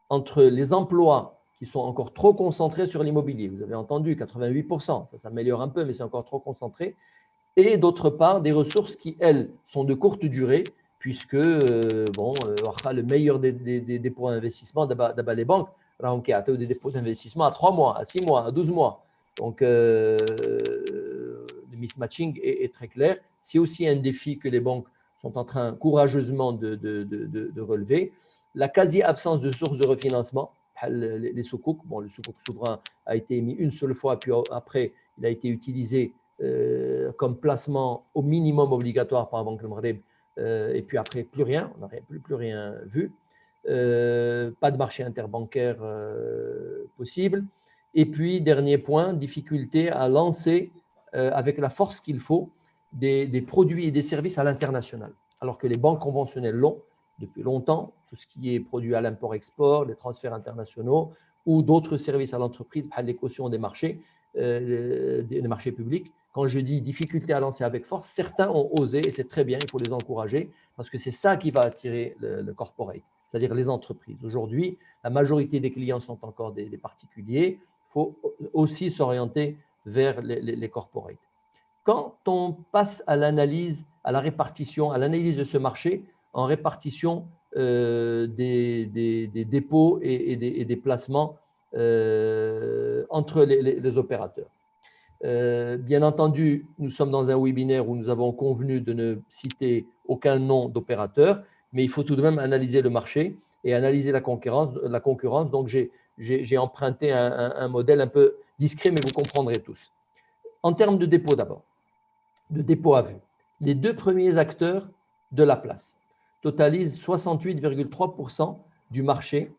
Speaker 1: entre les emplois qui sont encore trop concentrés sur l'immobilier. Vous avez entendu, 88%, ça s'améliore un peu, mais c'est encore trop concentré. Et d'autre part, des ressources qui, elles, sont de courte durée, puisque le meilleur des dépôts d'investissement, d'abord les banques, qui ont des dépôts d'investissement à 3 mois, à 6 mois, à 12 mois. Donc, le mismatching est très clair. C'est aussi un défi que les banques sont en train courageusement de relever. La quasi-absence de sources de refinancement, les soukouk. Bon, le soukouk souverain a été émis une seule fois, puis après, il a été utilisé comme placement au minimum obligatoire par la Banque du Maghreb, et puis après, plus rien, on n'aurait plus rien vu. Pas de marché interbancaire possible. Et puis, dernier point, difficulté à lancer avec la force qu'il faut des produits et des services à l'international, alors que les banques conventionnelles l'ont depuis longtemps, tout ce qui est produit à l'import-export, les transferts internationaux ou d'autres services à l'entreprise, les cautions des marchés publics. Quand je dis difficulté à lancer avec force, certains ont osé et c'est très bien, il faut les encourager parce que c'est ça qui va attirer le corporate, c'est-à-dire les entreprises. Aujourd'hui, la majorité des clients sont encore des particuliers. Il faut aussi s'orienter vers les corporates. Quand on passe à l'analyse, à la répartition, à l'analyse de ce marché en répartition des dépôts et des placements entre les opérateurs. Bien entendu, nous sommes dans un webinaire où nous avons convenu de ne citer aucun nom d'opérateur, mais il faut tout de même analyser le marché et analyser la concurrence. Donc, j'ai emprunté un modèle un peu discret, mais vous comprendrez tous. En termes de dépôt d'abord, de dépôt à vue, les deux premiers acteurs de la place totalisent 68,3% du marché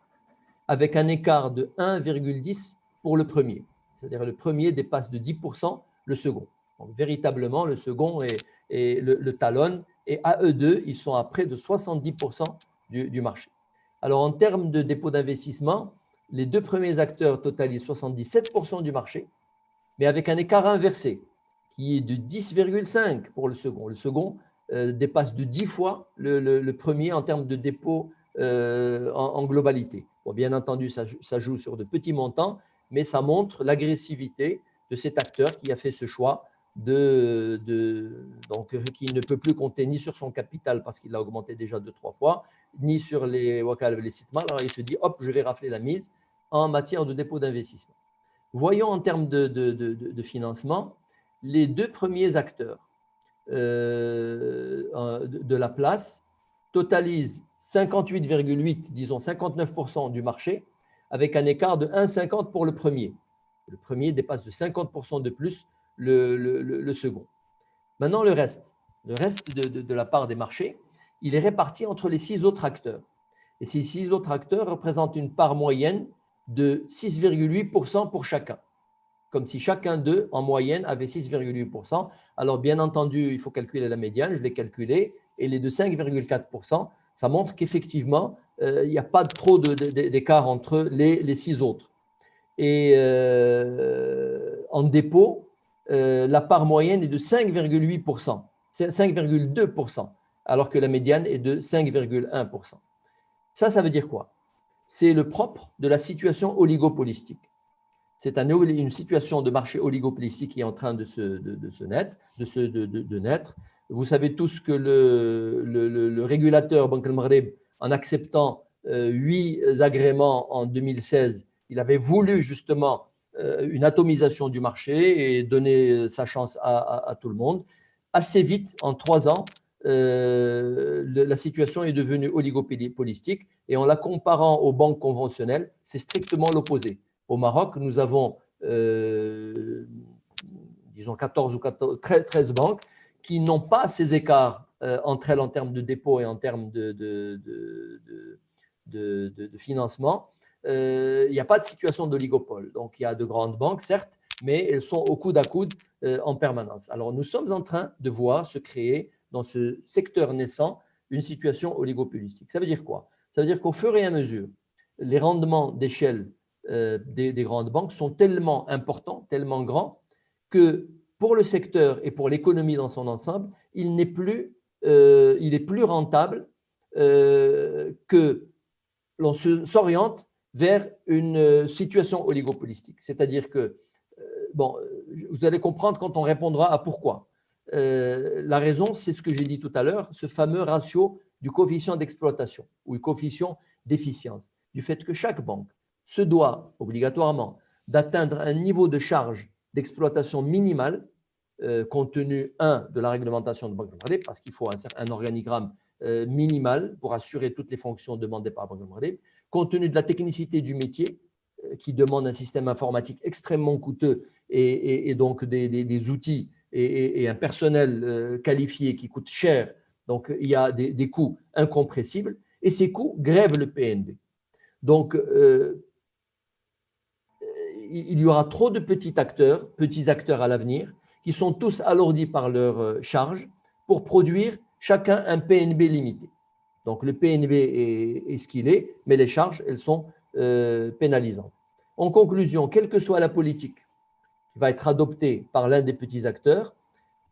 Speaker 1: avec un écart de 1,10 pour le premier. C'est-à-dire le premier dépasse de 10% le second. Donc, véritablement, le second est le talonne et à eux deux, ils sont à près de 70% du marché. Alors, en termes de dépôt d'investissement, les deux premiers acteurs totalisent 77% du marché, mais avec un écart inversé qui est de 10,5 pour le second. Le second dépasse de 10 fois le premier en termes de dépôt en globalité. Bon, bien entendu, ça joue sur de petits montants, mais ça montre l'agressivité de cet acteur qui a fait ce choix donc, qui ne peut plus compter ni sur son capital parce qu'il l'a augmenté déjà 2-3 fois, ni sur les wakal, les sitma. Alors il se dit, hop, je vais rafler la mise en matière de dépôt d'investissement. Voyons en termes de financement, les deux premiers acteurs de la place totalisent 58,8, disons 59% du marché, avec un écart de 1,50 pour le premier. Le premier dépasse de 50% de plus le second. Maintenant, le reste de la part des marchés, il est réparti entre les 6 autres acteurs. Et ces 6 autres acteurs représentent une part moyenne de 6,8% pour chacun. Comme si chacun d'eux, en moyenne, avait 6,8%. Alors, bien entendu, il faut calculer la médiane, je l'ai calculé, et les de 5,4%, ça montre qu'effectivement, il n'y a pas trop d'écart entre les 6 autres. Et en dépôt, la part moyenne est de 5,8%, 5,2%, alors que la médiane est de 5,1%. Ça veut dire quoi? C'est le propre de la situation oligopolistique. C'est une situation de marché oligopolistique qui est en train de naître. Vous savez tous que le régulateur Banque al-Maghreb, en acceptant 8 agréments en 2016, il avait voulu justement une atomisation du marché et donner sa chance à tout le monde. Assez vite, en 3 ans, la situation est devenue oligopolistique et en la comparant aux banques conventionnelles, c'est strictement l'opposé. Au Maroc, nous avons, disons, 13 banques qui n'ont pas ces écarts entre elles en termes de dépôt et en termes de financement. Il n'y a pas de situation d'oligopole. Donc, il y a de grandes banques, certes, mais elles sont au coude à coude en permanence. Alors, nous sommes en train de voir se créer dans ce secteur naissant une situation oligopolistique. Ça veut dire quoi? Ça veut dire qu'au fur et à mesure, les rendements d'échelle des grandes banques sont tellement importants, tellement grands, que pour le secteur et pour l'économie dans son ensemble, il est plus rentable que l'on s'oriente vers une situation oligopolistique. C'est-à-dire que, vous allez comprendre quand on répondra à pourquoi. La raison, c'est ce que j'ai dit tout à l'heure, ce fameux ratio du coefficient d'exploitation ou du coefficient d'efficience, du fait que chaque banque se doit obligatoirement d'atteindre un niveau de charge d'exploitation minimale, compte tenu, de la réglementation de Banque al-Maghreb, parce qu'il faut un organigramme minimal pour assurer toutes les fonctions demandées par Banque al-Maghreb, compte tenu de la technicité du métier, qui demande un système informatique extrêmement coûteux et donc des outils et un personnel qualifié qui coûte cher. Donc, il y a des coûts incompressibles et ces coûts grèvent le PNB. Donc, il y aura trop de petits acteurs à l'avenir qui sont tous alourdis par leurs charges pour produire chacun un PNB limité. Donc, le PNB est ce qu'il est, mais les charges, elles sont pénalisantes. En conclusion, quelle que soit la politique qui va être adoptée par l'un des petits acteurs,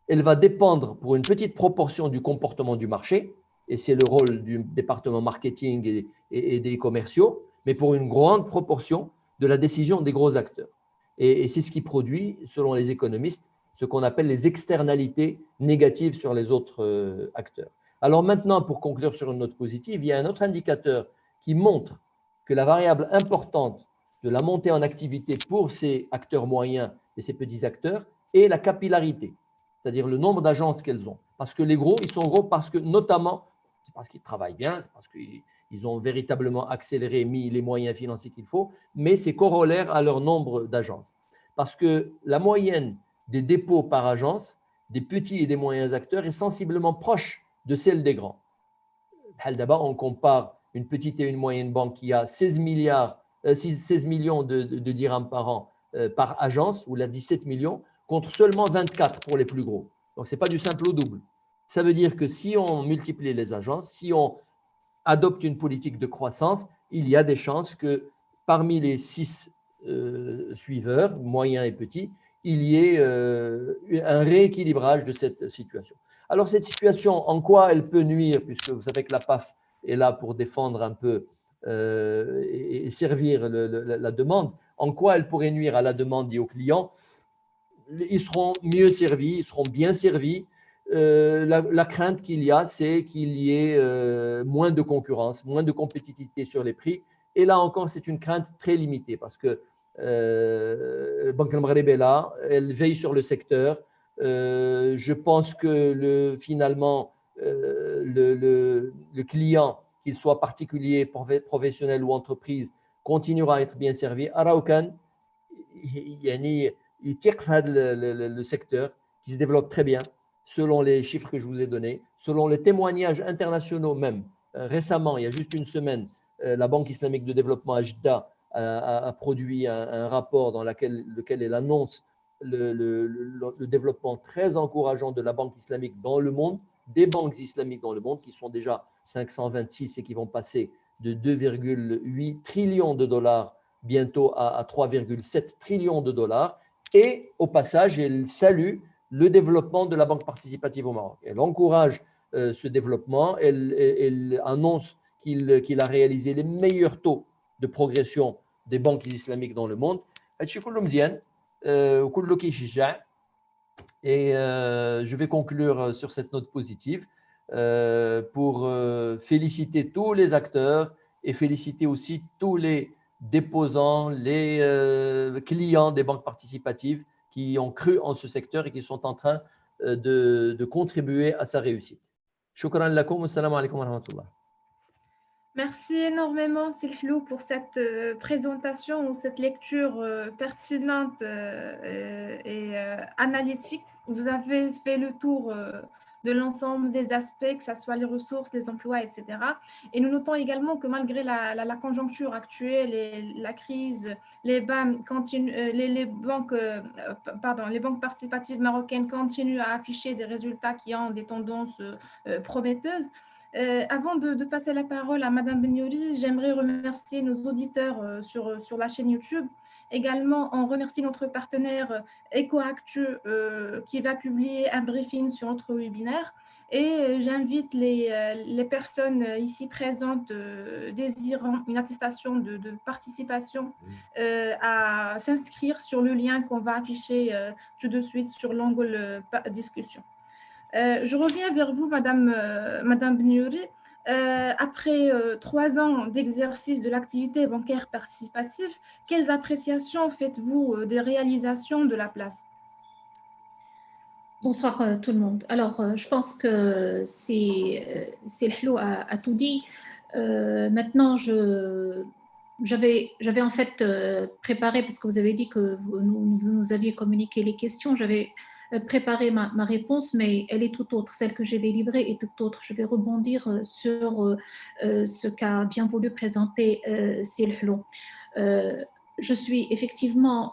Speaker 1: elle va dépendre pour une petite proportion du comportement du marché, et c'est le rôle du département marketing et des commerciaux, mais pour une grande proportion de la décision des gros acteurs. Et c'est ce qui produit, selon les économistes, ce qu'on appelle les externalités négatives sur les autres acteurs. Alors maintenant, pour conclure sur une note positive, il y a un autre indicateur qui montre que la variable importante de la montée en activité pour ces acteurs moyens et ces petits acteurs, et la capillarité, c'est-à-dire le nombre d'agences qu'elles ont. Parce que les gros, ils sont gros parce que, notamment, c'est parce qu'ils travaillent bien, c'est parce qu'ils ont véritablement accéléré, mis les moyens financiers qu'il faut, mais c'est corollaire à leur nombre d'agences. Parce que la moyenne des dépôts par agence, des petits et des moyens acteurs, est sensiblement proche de celle des grands. D'abord, on compare une petite et une moyenne banque qui a 16 millions de dirhams par an par agence, ou la 17 millions, contre seulement 24 pour les plus gros. Donc, ce n'est pas du simple au double. Ça veut dire que si on multiplie les agences, si on adopte une politique de croissance, il y a des chances que parmi les 6 suiveurs, moyens et petits, il y ait un rééquilibrage de cette situation. Alors, cette situation, en quoi elle peut nuire, puisque vous savez que la PAF est là pour défendre un peu et servir la demande, en quoi elle pourrait nuire à la demande et aux clients? Ils seront mieux servis, ils seront bien servis. La crainte qu'il y a, c'est qu'il y ait moins de concurrence, moins de compétitivité sur les prix. Et là encore, c'est une crainte très limitée parce que Banque al-Maghreb est là, elle veille sur le secteur. Je pense que finalement, le client, qu'il soit particulier, professionnel ou entreprise, continuera à être bien servi. Araucan, il tire le secteur qui se développe très bien, selon les chiffres que je vous ai donnés, selon les témoignages internationaux même. Récemment, il y a juste une semaine, la Banque islamique de développement à Jeddah a produit un rapport dans lequel elle annonce le développement très encourageant de la banque islamique dans le monde, des banques islamiques dans le monde qui sont déjà 526 et qui vont passer de 2,8 trillions de dollars bientôt à 3,7 trillions de dollars. Et au passage, elle salue le développement de la banque participative au Maroc. Elle encourage ce développement. Elle annonce qu'il a réalisé les meilleurs taux de progression des banques islamiques dans le monde. Et je vais conclure sur cette note positive pour féliciter tous les acteurs et féliciter aussi tous les déposants, les clients des banques participatives qui ont cru en ce secteur et qui sont en train de contribuer à sa réussite. Shukran lakoum, assalamu alaikum wa rahmatullah.
Speaker 2: Merci énormément, Silhlou, pour cette présentation ou cette lecture pertinente et analytique. Vous avez fait le tour de l'ensemble des aspects, que ce soit les ressources, les emplois, etc. Et nous notons également que malgré la conjoncture actuelle et la crise, les banques participatives marocaines continuent à afficher des résultats qui ont des tendances prometteuses. Avant de passer la parole à Madame Benyouri, j'aimerais remercier nos auditeurs sur la chaîne YouTube. Également, on remercie notre partenaire EcoActu qui va publier un briefing sur notre webinaire. Et j'invite les personnes ici présentes désirant une attestation de participation à s'inscrire sur le lien qu'on va afficher tout de suite sur l'onglet discussion. Je reviens vers vous, Madame Benyouri. Après 3 ans d'exercice de l'activité bancaire participative, quelles appréciations faites-vous des réalisations de la place?
Speaker 7: Bonsoir tout le monde. Alors, je pense que Silhlou a tout dit. Maintenant, j'avais en fait préparé, parce que vous avez dit que vous nous aviez communiqué les questions, j'avais préparé ma réponse, mais elle est tout autre. Celle que je vais livrer est tout autre. Je vais rebondir sur ce qu'a bien voulu présenter Silhlou. Je suis effectivement,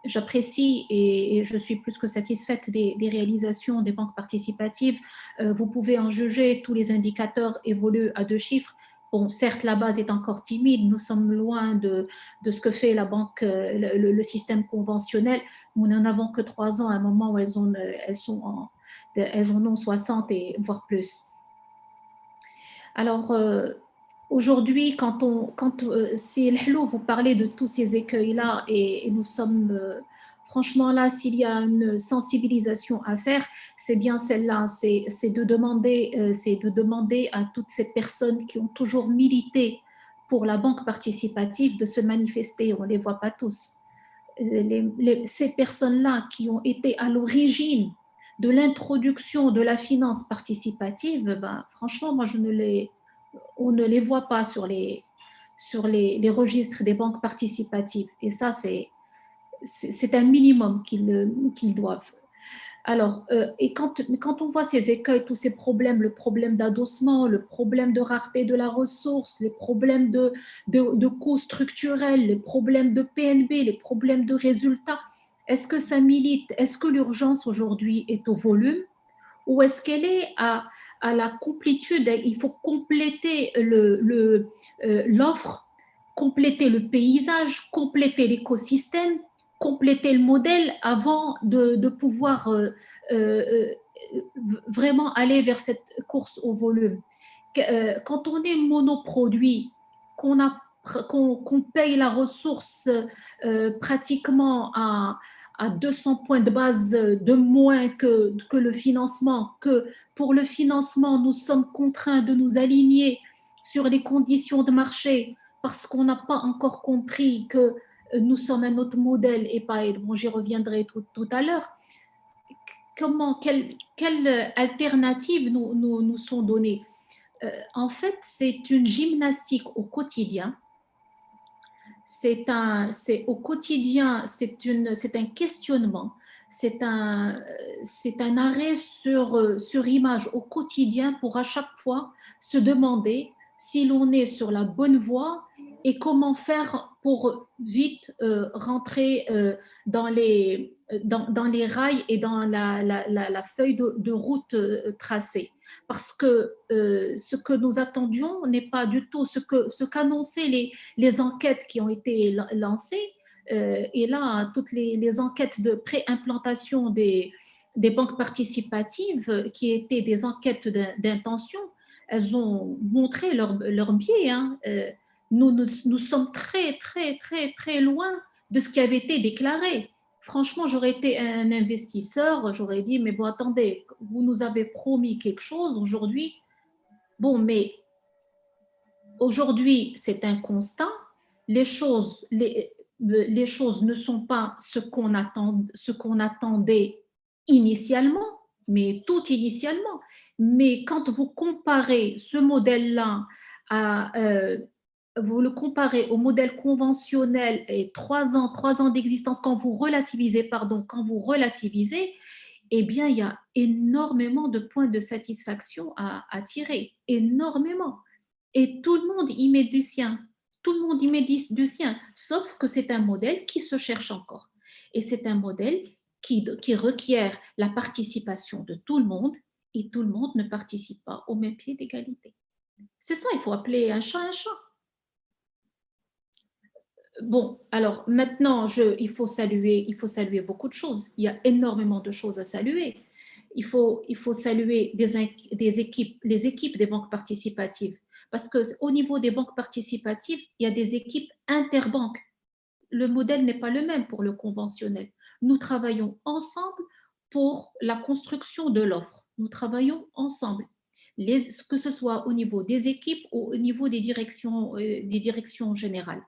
Speaker 7: j'apprécie et je suis plus que satisfaite des réalisations des banques participatives. Vous pouvez en juger, tous les indicateurs évoluent à 2 chiffres. Bon, certes, la base est encore timide, nous sommes loin de ce que fait la banque, le système conventionnel. Nous n'en avons que 3 ans à un moment où elles en ont 60 et voire plus. Alors, aujourd'hui, quand Silhlou vous parlez de tous ces écueils-là et nous sommes franchement là, s'il y a une sensibilisation à faire, c'est bien celle-là, c'est de demander à toutes ces personnes qui ont toujours milité pour la banque participative de se manifester. On ne les voit pas tous. ces personnes-là qui ont été à l'origine de l'introduction de la finance participative, ben, franchement, moi, on ne les voit pas sur les registres des banques participatives. Et ça, c'est un minimum qu'ils doivent. Alors, et quand on voit ces écueils, tous ces problèmes, le problème d'adossement, le problème de rareté de la ressource, les problèmes de coûts structurels, les problèmes de PNB, les problèmes de résultats, est-ce que ça milite? Est-ce que l'urgence aujourd'hui est au volume ou est-ce qu'elle est à la complétude? Il faut compléter l'offre, compléter le paysage, compléter l'écosystème, compléter le modèle avant de pouvoir vraiment aller vers cette course au volume. Quand on est monoproduit, qu'on paye la ressource pratiquement à 200 points de base de moins que le financement, que pour le financement, nous sommes contraints de nous aligner sur les conditions de marché parce qu'on n'a pas encore compris que nous sommes un autre modèle et pas, bon, j'y reviendrai tout à l'heure. Quelles alternatives nous sont données? En fait, c'est une gymnastique au quotidien. C'est au quotidien, c'est un questionnement, c'est un arrêt sur image au quotidien pour à chaque fois se demander si l'on est sur la bonne voie et comment faire pour vite rentrer dans les rails et dans la feuille de route tracée. Parce que ce que nous attendions n'est pas du tout ce qu'annonçaient les enquêtes qui ont été lancées. Et là, toutes les enquêtes de pré-implantation des banques participatives, qui étaient des enquêtes d'intention, elles ont montré leur biais. Hein. Nous sommes très, très, très, très loin de ce qui avait été déclaré. Franchement, j'aurais été un investisseur, j'aurais dit, mais bon, attendez, vous nous avez promis quelque chose aujourd'hui. Bon, mais aujourd'hui, c'est un constat. Les choses ne sont pas ce qu'on attendait initialement, mais tout initialement. Mais quand vous comparez ce modèle-là vous le comparez au modèle conventionnel et 3 ans d'existence, quand vous relativisez, eh bien, il y a énormément de points de satisfaction à tirer, énormément. Et tout le monde y met du sien, sauf que c'est un modèle qui se cherche encore. Et c'est un modèle qui requiert la participation de tout le monde, et tout le monde ne participe pas au même pied d'égalité. C'est ça, il faut appeler un chat un chat. Bon, alors maintenant, il faut saluer beaucoup de choses. Il y a énormément de choses à saluer. Il faut saluer les équipes des banques participatives. Parce qu'au niveau des banques participatives, il y a des équipes interbanques. Le modèle n'est pas le même pour le conventionnel. Nous travaillons ensemble pour la construction de l'offre. Nous travaillons ensemble, que ce soit au niveau des équipes ou au niveau des directions générales.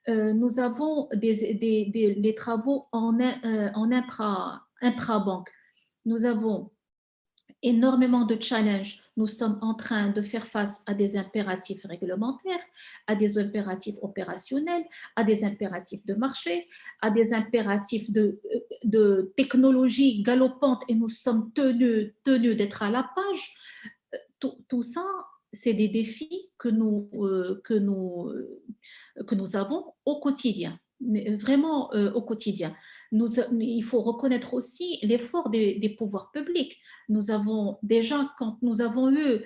Speaker 7: Nous avons des travaux en intra-banque. Nous avons énormément de challenges. Nous sommes en train de faire face à des impératifs réglementaires, à des impératifs opérationnels, à des impératifs de marché, à des impératifs de technologie galopante, et nous sommes tenus d'être à la page. Tout ça, c'est des défis que nous avons au quotidien, mais vraiment au quotidien. Il faut reconnaître aussi l'effort des pouvoirs publics. Nous avons déjà, quand le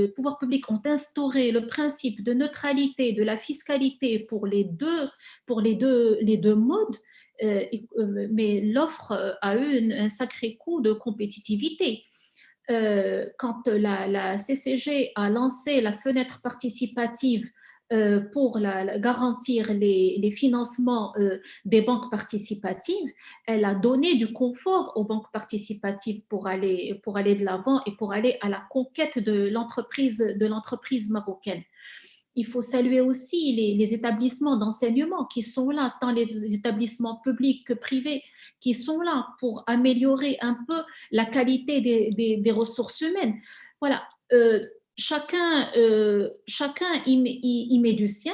Speaker 7: pouvoir public ont instauré le principe de neutralité de la fiscalité pour les deux modes, mais l'offre a eu un sacré coup de compétitivité. Quand la CCG a lancé la fenêtre participative pour garantir les financements des banques participatives, elle a donné du confort aux banques participatives pour aller de l'avant et pour aller à la conquête de l'entreprise marocaine. il faut saluer aussi les établissements d'enseignement qui sont là, tant les établissements publics que privés, qui sont là pour améliorer un peu la qualité des ressources humaines. Voilà, chacun y met du sien.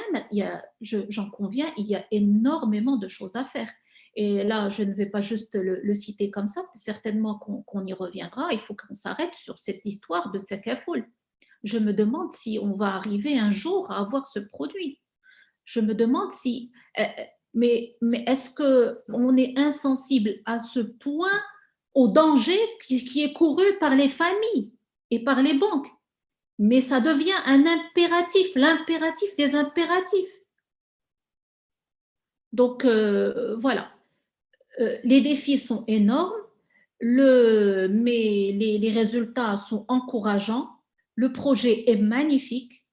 Speaker 7: J'en conviens, il y a énormément de choses à faire. Et là, je ne vais pas juste le citer comme ça, certainement qu'on y reviendra. Il faut qu'on s'arrête sur cette histoire de Tsekafoul. Je me demande si on va arriver un jour à avoir ce produit. Je me demande si… mais est-ce qu'on est insensible à ce point au danger qui est couru par les familles et par les banques? Mais ça devient un impératif, l'impératif des impératifs. Donc, voilà. Les défis sont énormes, mais les résultats sont encourageants. Le projet est magnifique.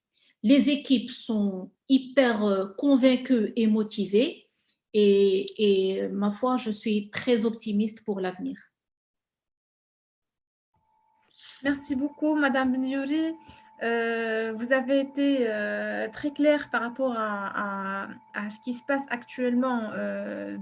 Speaker 7: Les équipes sont hyper convaincues et motivées. Et ma foi, je suis très optimiste pour l'avenir.
Speaker 2: Merci beaucoup, Madame Benyouri. Vous avez été très claire par rapport à ce qui se passe actuellement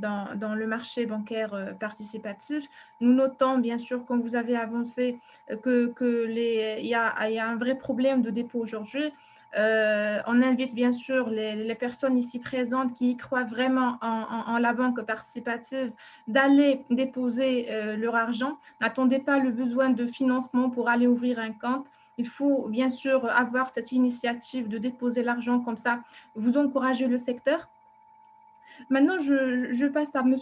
Speaker 2: dans le marché bancaire participatif. Nous notons bien sûr, comme vous avez avancé, qu'il y a un vrai problème de dépôt aujourd'hui. On invite bien sûr les personnes ici présentes qui y croient vraiment en la banque participative d'aller déposer leur argent. N'attendez pas le besoin de financement pour aller ouvrir un compte. Il faut bien sûr avoir cette initiative de déposer l'argent comme ça. Vous encouragez le secteur. Maintenant, je passe à M.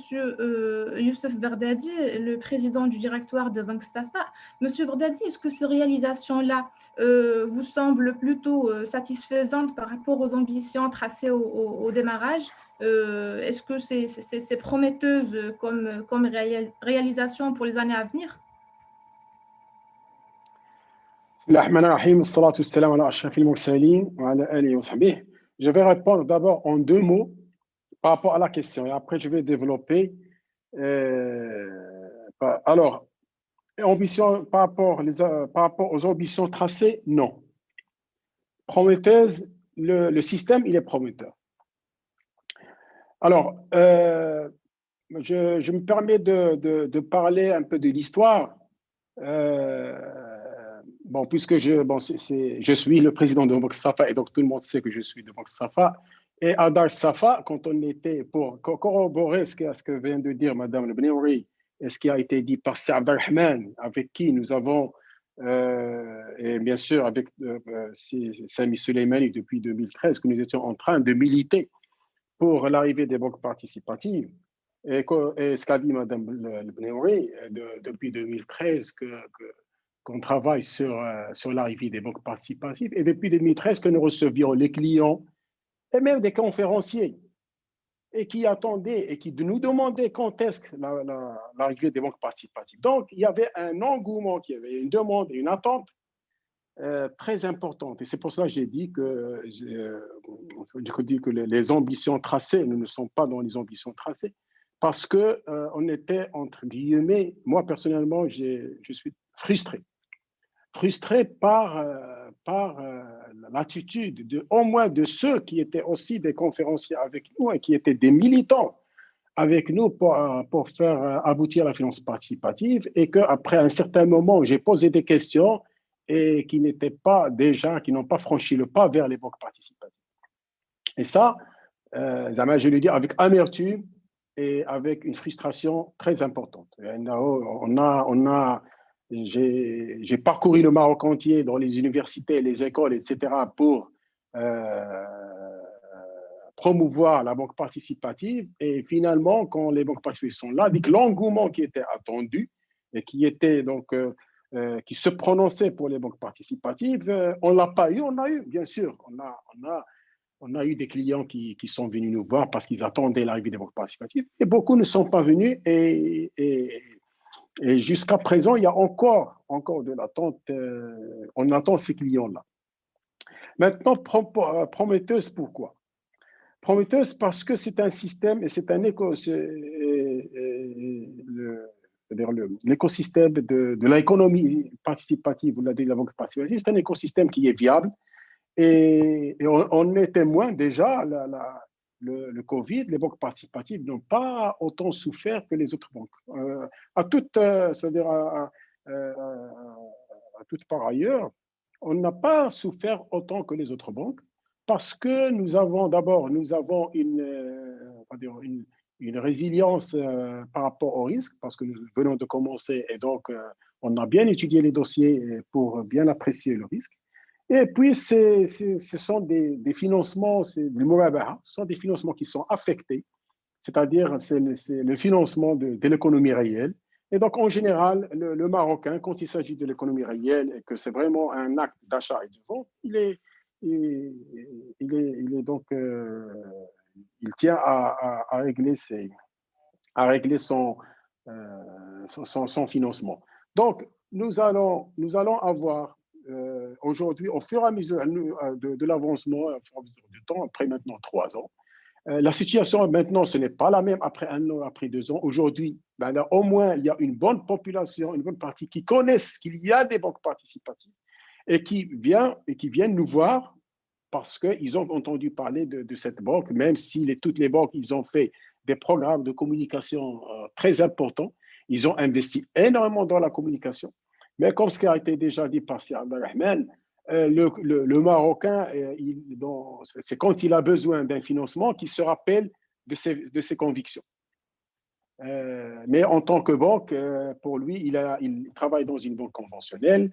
Speaker 2: Youssef Berdadi, le président du directoire de Banque Safa. M. Berdadi, est-ce que ces réalisations-là vous semblent plutôt satisfaisantes par rapport aux ambitions tracées au démarrage? Est-ce que c'est prometteuse comme réalisation pour les années à venir?
Speaker 3: Je vais répondre d'abord en 2 mots par rapport à la question et après je vais développer. Alors, ambition, par rapport aux ambitions tracées, non. Prometteuse, le système, il est prometteur. Alors, je me permets de parler un peu de l'histoire. Bon, puisque je suis le président de Banque Safa et donc tout le monde sait que je suis de Banque Safa. Et à Dar Safa, quand on était, pour corroborer ce que vient de dire Madame Le Benyouri et ce qui a été dit par Sir Abdelrahman, avec qui nous avons, et bien sûr avec Sami Soleimani depuis 2013, que nous étions en train de militer pour l'arrivée des banques participatives. Et ce qu'a dit Madame Le Benyouri depuis 2013, qu'on travaille sur l'arrivée des banques participatives, et depuis 2013 que nous recevions les clients et même des conférenciers et qui attendaient et qui nous demandaient quand est-ce que l'arrivée des banques participatives. Donc, il y avait un engouement, il y avait une demande et une attente très importante. Et c'est pour ça que j'ai dit que les ambitions tracées, nous ne sommes pas dans les ambitions tracées, parce qu'on était, entre guillemets, moi personnellement, je suis frustré par l'attitude au moins de ceux qui étaient aussi des conférenciers avec nous et qui étaient des militants avec nous pour faire aboutir la finance participative, et qu'après un certain moment, j'ai posé des questions et qui n'ont pas franchi le pas vers les banques participatives. Et ça, je le dis avec amertume et avec une frustration très importante. J'ai parcouru le Maroc entier dans les universités, les écoles, etc. pour promouvoir la banque participative. Et finalement, quand les banques participatives sont là, avec l'engouement qui était attendu et qui se prononçait pour les banques participatives, on ne l'a pas eu. On a eu, bien sûr, on a eu des clients qui sont venus nous voir parce qu'ils attendaient l'arrivée des banques participatives, et beaucoup ne sont pas venus. Et jusqu'à présent, il y a encore de l'attente. On attend ces clients-là. Maintenant, prometteuse, pourquoi? Prometteuse parce que c'est un système et c'est un l'écosystème de l'économie participative, ou de la banque participative, c'est un écosystème qui est viable Et on est témoin déjà, le Covid, les banques participatives n'ont pas autant souffert que les autres banques. C'est-à-dire à toute par ailleurs, on n'a pas souffert autant que les autres banques parce que nous avons une résilience par rapport au risque, parce que nous venons de commencer et donc on a bien étudié les dossiers pour bien apprécier le risque. Et puis, ce sont des financements, ce sont des financements qui sont affectés, c'est-à-dire c'est le financement de l'économie réelle. Et donc, en général, le Marocain, quand il s'agit de l'économie réelle et que c'est vraiment un acte d'achat et de vente, il tient à régler son financement. Donc, nous allons avoir aujourd'hui, au fur et à mesure de l'avancement, au fur et à mesure du temps, après maintenant 3 ans, la situation maintenant, ce n'est pas la même après 1 an, après 2 ans. Aujourd'hui, là, au moins, il y a une bonne population, une bonne partie qui connaissent qu'il y a des banques participatives et qui viennent nous voir parce qu'ils ont entendu parler de cette banque, même si toutes les banques, ils ont fait des programmes de communication très importants. Ils ont investi énormément dans la communication. Mais comme ce qui a été déjà dit par Sir Abdelrahman, le Marocain, c'est quand il a besoin d'un financement qu'il se rappelle de ses convictions. Mais en tant que banque, pour lui, il travaille dans une banque conventionnelle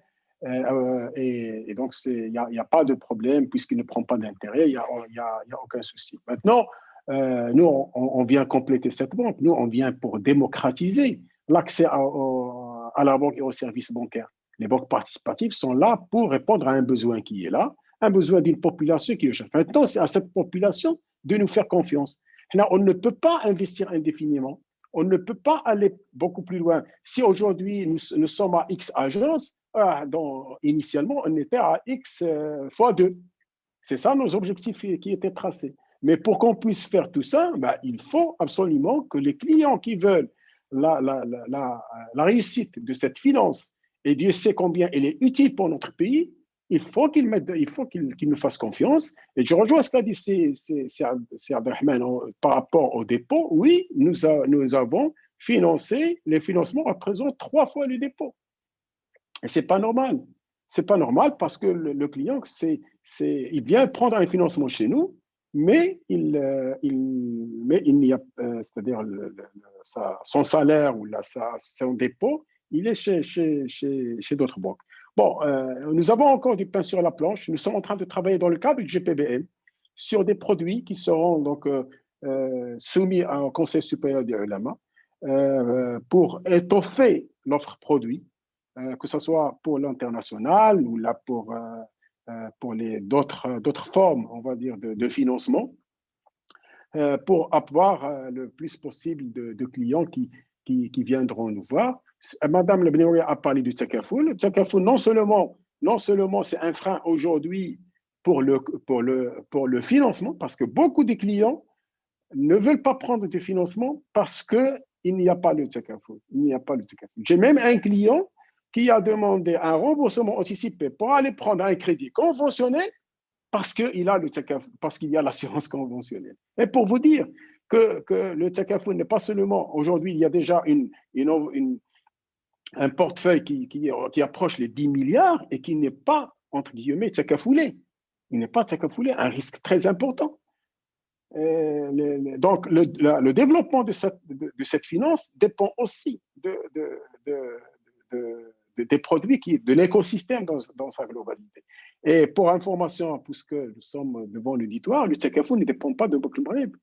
Speaker 3: et donc il n'y a pas de problème puisqu'il ne prend pas d'intérêt, il n'y a aucun souci. Maintenant, nous, on vient compléter cette banque. Nous, on vient pour démocratiser l'accès à la banque et aux services bancaires. Les banques participatives sont là pour répondre à un besoin qui est là, un besoin d'une population qui le cherche. Maintenant, c'est à cette population de nous faire confiance. Là, on ne peut pas investir indéfiniment. On ne peut pas aller beaucoup plus loin. Si aujourd'hui, nous sommes à X agences, initialement, on était à X fois 2. C'est ça nos objectifs qui étaient tracés. Mais pour qu'on puisse faire tout ça, il faut absolument que les clients qui veulent la réussite de cette finance, et Dieu sait combien elle est utile pour notre pays, il faut qu'ils nous fassent confiance. Et je rejoins ce qu'a dit c'est Abdelrahman par rapport au dépôt. Oui, nous avons financé, les financements représentent 3 fois le dépôt. Et ce n'est pas normal. Ce n'est pas normal parce que le client, il vient prendre un financement chez nous, mais il n'y a, c'est-à-dire son salaire ou son dépôt, il est chez d'autres banques. Bon, nous avons encore du pain sur la planche. Nous sommes en train de travailler dans le cadre du GPBM sur des produits qui seront donc soumis au Conseil supérieur de l'ULAMA pour étoffer l'offre produit, que ce soit pour l'international ou là pour d'autres formes, on va dire, de financement, pour avoir le plus possible de clients qui viendront nous voir. Madame Le Benouri a parlé du Takafoul. Le Takafoul, non seulement c'est un frein aujourd'hui pour le financement, parce que beaucoup de clients ne veulent pas prendre du financement parce qu'il n'y a pas le Takafoul. J'ai même un client qui a demandé un remboursement anticipé pour aller prendre un crédit conventionnel parce qu'il y a l'assurance conventionnelle. Et pour vous dire que le Takafoul n'est pas seulement, aujourd'hui, il y a déjà un portefeuille qui approche les 10 milliards et qui n'est pas, entre guillemets, takafoulé. Il n'est pas takafoulé, un risque très important. Donc, le développement de cette finance dépend aussi des produits, de l'écosystème dans sa globalité. Et pour information, puisque nous sommes devant l'auditoire, le Takafoul ne dépend pas de Banque Maghreb,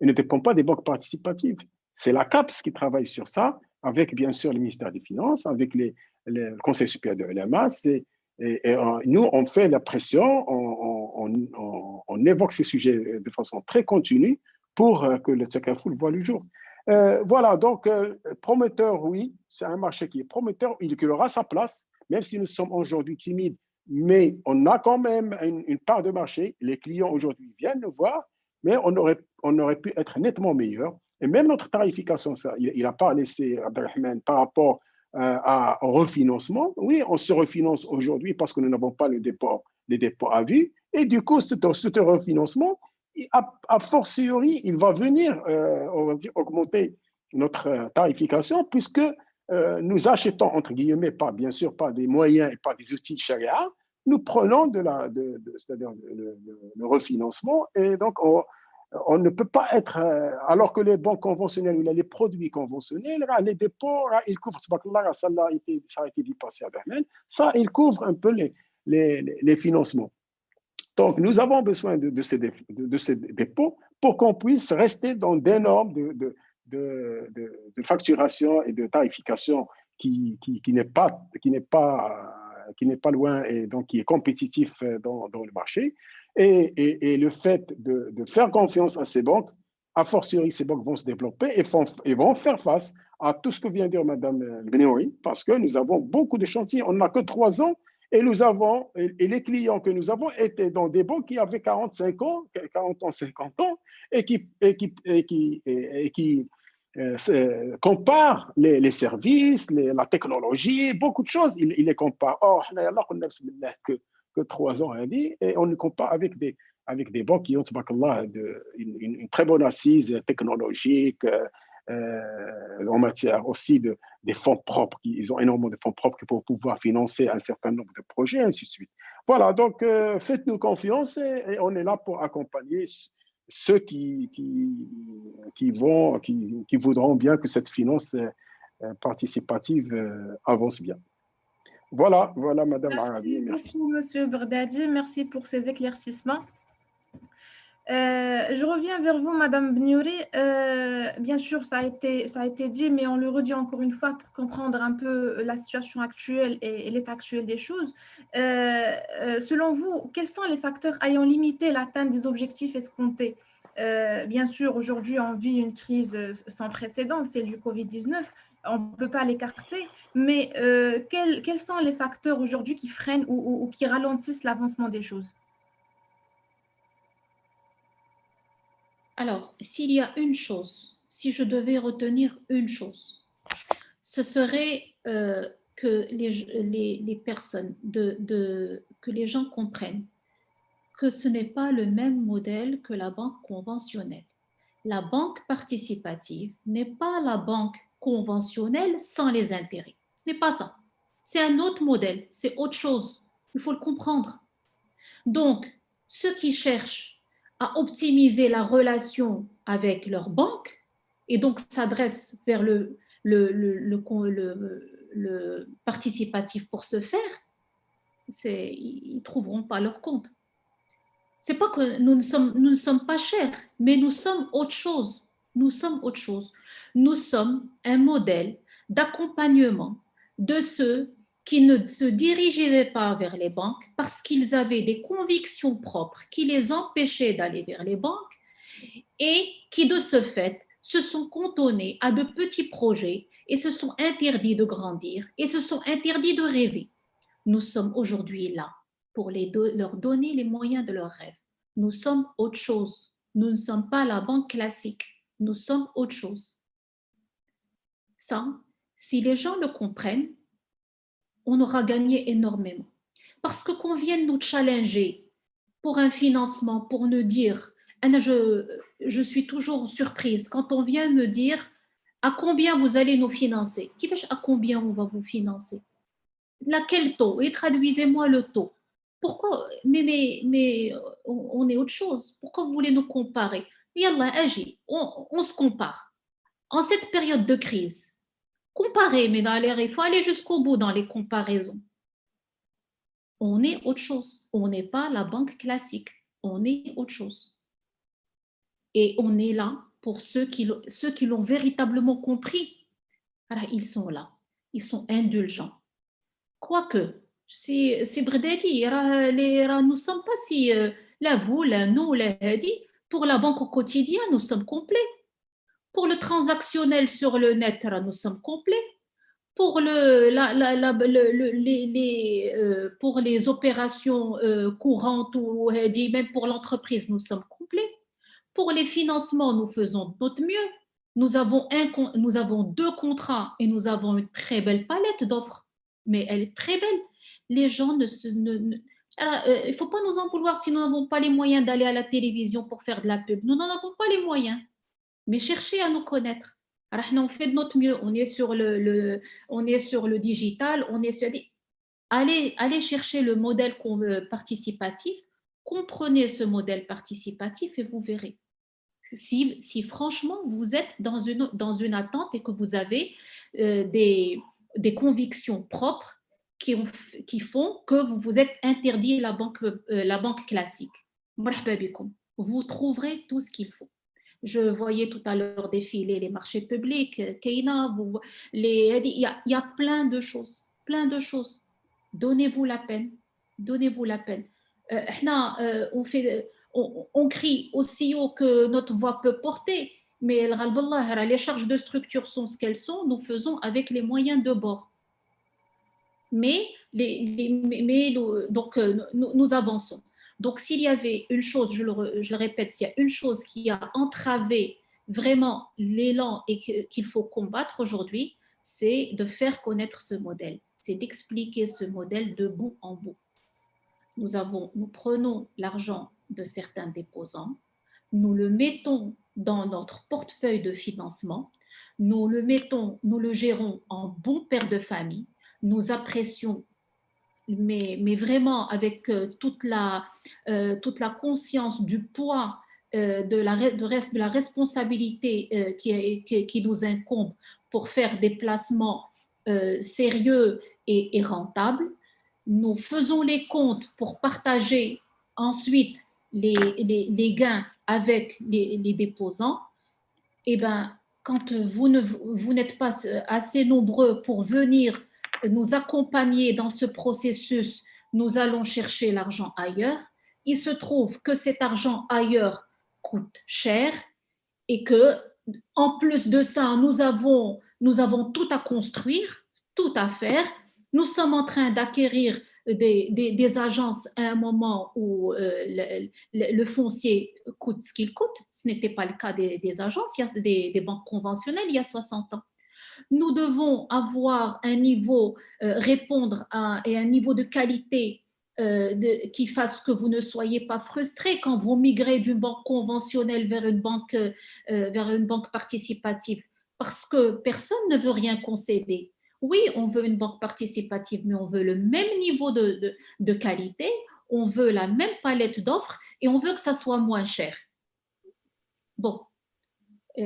Speaker 3: il ne dépend pas des banques participatives. C'est la CAPS qui travaille sur ça, avec bien sûr le ministère des Finances, avec le Conseil supérieur de l'ULAMA. Et nous, on fait la pression, on évoque ces sujets de façon très continue pour que le Takafoul voit le jour. Voilà, donc prometteur, oui, c'est un marché qui est prometteur, il aura sa place, même si nous sommes aujourd'hui timides, mais on a quand même une part de marché. Les clients aujourd'hui viennent nous voir, mais on aurait pu être nettement meilleur. Et même notre tarification, ça, il n'a pas laissé Abdelrahman par rapport au refinancement. Oui, on se refinance aujourd'hui parce que nous n'avons pas les dépôts à vue Et du coup, ce refinancement, a fortiori, il va venir, on va dire, augmenter notre tarification, puisque nous achetons, entre guillemets, bien sûr, pas des moyens et pas des outils de charia, nous prenons c'est-à-dire le refinancement, et donc on ne peut pas être, alors que les banques conventionnelles, les produits conventionnels, les dépôts, ils couvrent, ça a été dit passer à Berlin, ça, ils couvrent un peu les financements. Donc, nous avons besoin de ces dépôts pour qu'on puisse rester dans des normes de facturation et de tarification qui n'est pas loin et donc qui est compétitif dans le marché. Et le fait de faire confiance à ces banques, a fortiori, ces banques vont se développer et vont faire face à tout ce que vient de dire Mme Benouri, parce que nous avons beaucoup de chantiers. On n'a que 3 ans et les clients que nous avons étaient dans des banques qui avaient 45 ans, 40 ans, 50 ans, et qui comparent les services, la technologie, beaucoup de choses, ils les comparent. Or, on n'a que 3 ans, et on le compare avec des banques qui ont, une très bonne assise technologique, en matière aussi des fonds propres. Ils ont énormément de fonds propres pour pouvoir financer un certain nombre de projets, ainsi de suite. Voilà, donc faites-nous confiance et on est là pour accompagner ceux qui voudront bien que cette finance participative avance bien. Voilà, Madame Arabi.
Speaker 2: Merci beaucoup, Monsieur Berdadi. Merci pour ces éclaircissements. Je reviens vers vous, Madame Benouri. Bien sûr, ça a été dit, mais on le redit encore une fois pour comprendre un peu la situation actuelle et l'état actuel des choses. Selon vous, quels sont les facteurs ayant limité l'atteinte des objectifs escomptés? Bien sûr, aujourd'hui, on vit une crise sans précédent, celle du Covid-19. On ne peut pas l'écarter, mais quels sont les facteurs aujourd'hui qui freinent ou qui ralentissent l'avancement des choses?
Speaker 7: Alors, s'il y a une chose, si je devais retenir une chose, ce serait que les personnes, que les gens comprennent que ce n'est pas le même modèle que la banque conventionnelle. La banque participative n'est pas la banque conventionnelle sans les intérêts. Ce n'est pas ça. C'est un autre modèle, c'est autre chose. Il faut le comprendre. Donc, ceux qui cherchent à optimiser la relation avec leur banque et donc s'adressent vers le participatif pour ce faire, ils ne trouveront pas leur compte. C'est pas que nous ne sommes pas chers, mais nous sommes autre chose. Nous sommes autre chose. Nous sommes un modèle d'accompagnement de ceux qui ne se dirigeaient pas vers les banques parce qu'ils avaient des convictions propres qui les empêchaient d'aller vers les banques et qui, de ce fait, se sont cantonnés à de petits projets et se sont interdits de grandir et se sont interdits de rêver. Nous sommes aujourd'hui là pour leur donner les moyens de leurs rêves. Nous sommes autre chose. Nous ne sommes pas la banque classique. Nous sommes autre chose. Ça, si les gens le comprennent, on aura gagné énormément. Parce que qu'on vienne nous challenger pour un financement, pour nous dire, je suis toujours surprise quand on vient me dire à combien vous allez nous financer. À combien on va vous financer? Laquelle taux? Et traduisez-moi le taux. Pourquoi? Mais on est autre chose. Pourquoi vous voulez nous comparer? Yallah, agis, on se compare. En cette période de crise, comparer, mais il faut aller jusqu'au bout dans les comparaisons. On est autre chose. On n'est pas la banque classique. On est autre chose. Et on est là pour ceux qui l'ont véritablement compris. Alors, ils sont là. Ils sont indulgents. Quoique, c'est Berdadi, nous ne sommes pas si, là vous, là nous, là Hadi, pour la banque au quotidien, nous sommes complets. Pour le transactionnel sur le net, nous sommes complets. Pour pour les opérations courantes ou Hadi, même pour l'entreprise, nous sommes complets. Pour les financements, nous faisons de notre mieux. Nous avons 2 contrats et nous avons une très belle palette d'offres. Mais elle est très belle. Les gens Alors, il ne faut pas nous en vouloir si nous n'avons pas les moyens d'aller à la télévision pour faire de la pub. Nous n'en avons pas les moyens. Mais cherchez à nous connaître. Alors, on fait de notre mieux. On est sur le digital. Allez chercher le modèle participatif. Comprenez ce modèle participatif et vous verrez. Si franchement vous êtes dans une attente et que vous avez des convictions propres qui font que vous vous êtes interdit la banque classique. Vous trouverez tout ce qu'il faut. Je voyais tout à l'heure défiler les marchés publics, Keina, il y a plein de choses. Donnez-vous la peine. On crie aussi haut que notre voix peut porter, mais les charges de structure sont ce qu'elles sont, nous faisons avec les moyens de bord. Mais nous avançons. Donc, s'il y avait une chose, je le répète, s'il y a une chose qui a entravé vraiment l'élan et qu'il faut combattre aujourd'hui, c'est de faire connaître ce modèle, c'est d'expliquer ce modèle de bout en bout. Nous prenons l'argent de certains déposants, nous le mettons dans notre portefeuille de financement, nous le gérons en bon père de famille, nous apprécions, mais vraiment avec toute la conscience du poids de la responsabilité qui nous incombe pour faire des placements sérieux et rentables. Nous faisons les comptes pour partager ensuite les gains avec les déposants. Et quand vous n'êtes pas assez nombreux pour venir nous accompagner dans ce processus, nous allons chercher l'argent ailleurs. Il se trouve que cet argent ailleurs coûte cher et que, en plus de ça, nous avons tout à construire, tout à faire. Nous sommes en train d'acquérir des agences à un moment où le foncier coûte ce qu'il coûte. Ce n'était pas le cas des agences, il y a des banques conventionnelles il y a 60 ans. Nous devons avoir un niveau, répondre à un niveau de qualité qui fasse que vous ne soyez pas frustrés quand vous migrez d'une banque conventionnelle vers une banque participative, parce que personne ne veut rien concéder. Oui, on veut une banque participative, mais on veut le même niveau de qualité, on veut la même palette d'offres et on veut que ça soit moins cher. Bon,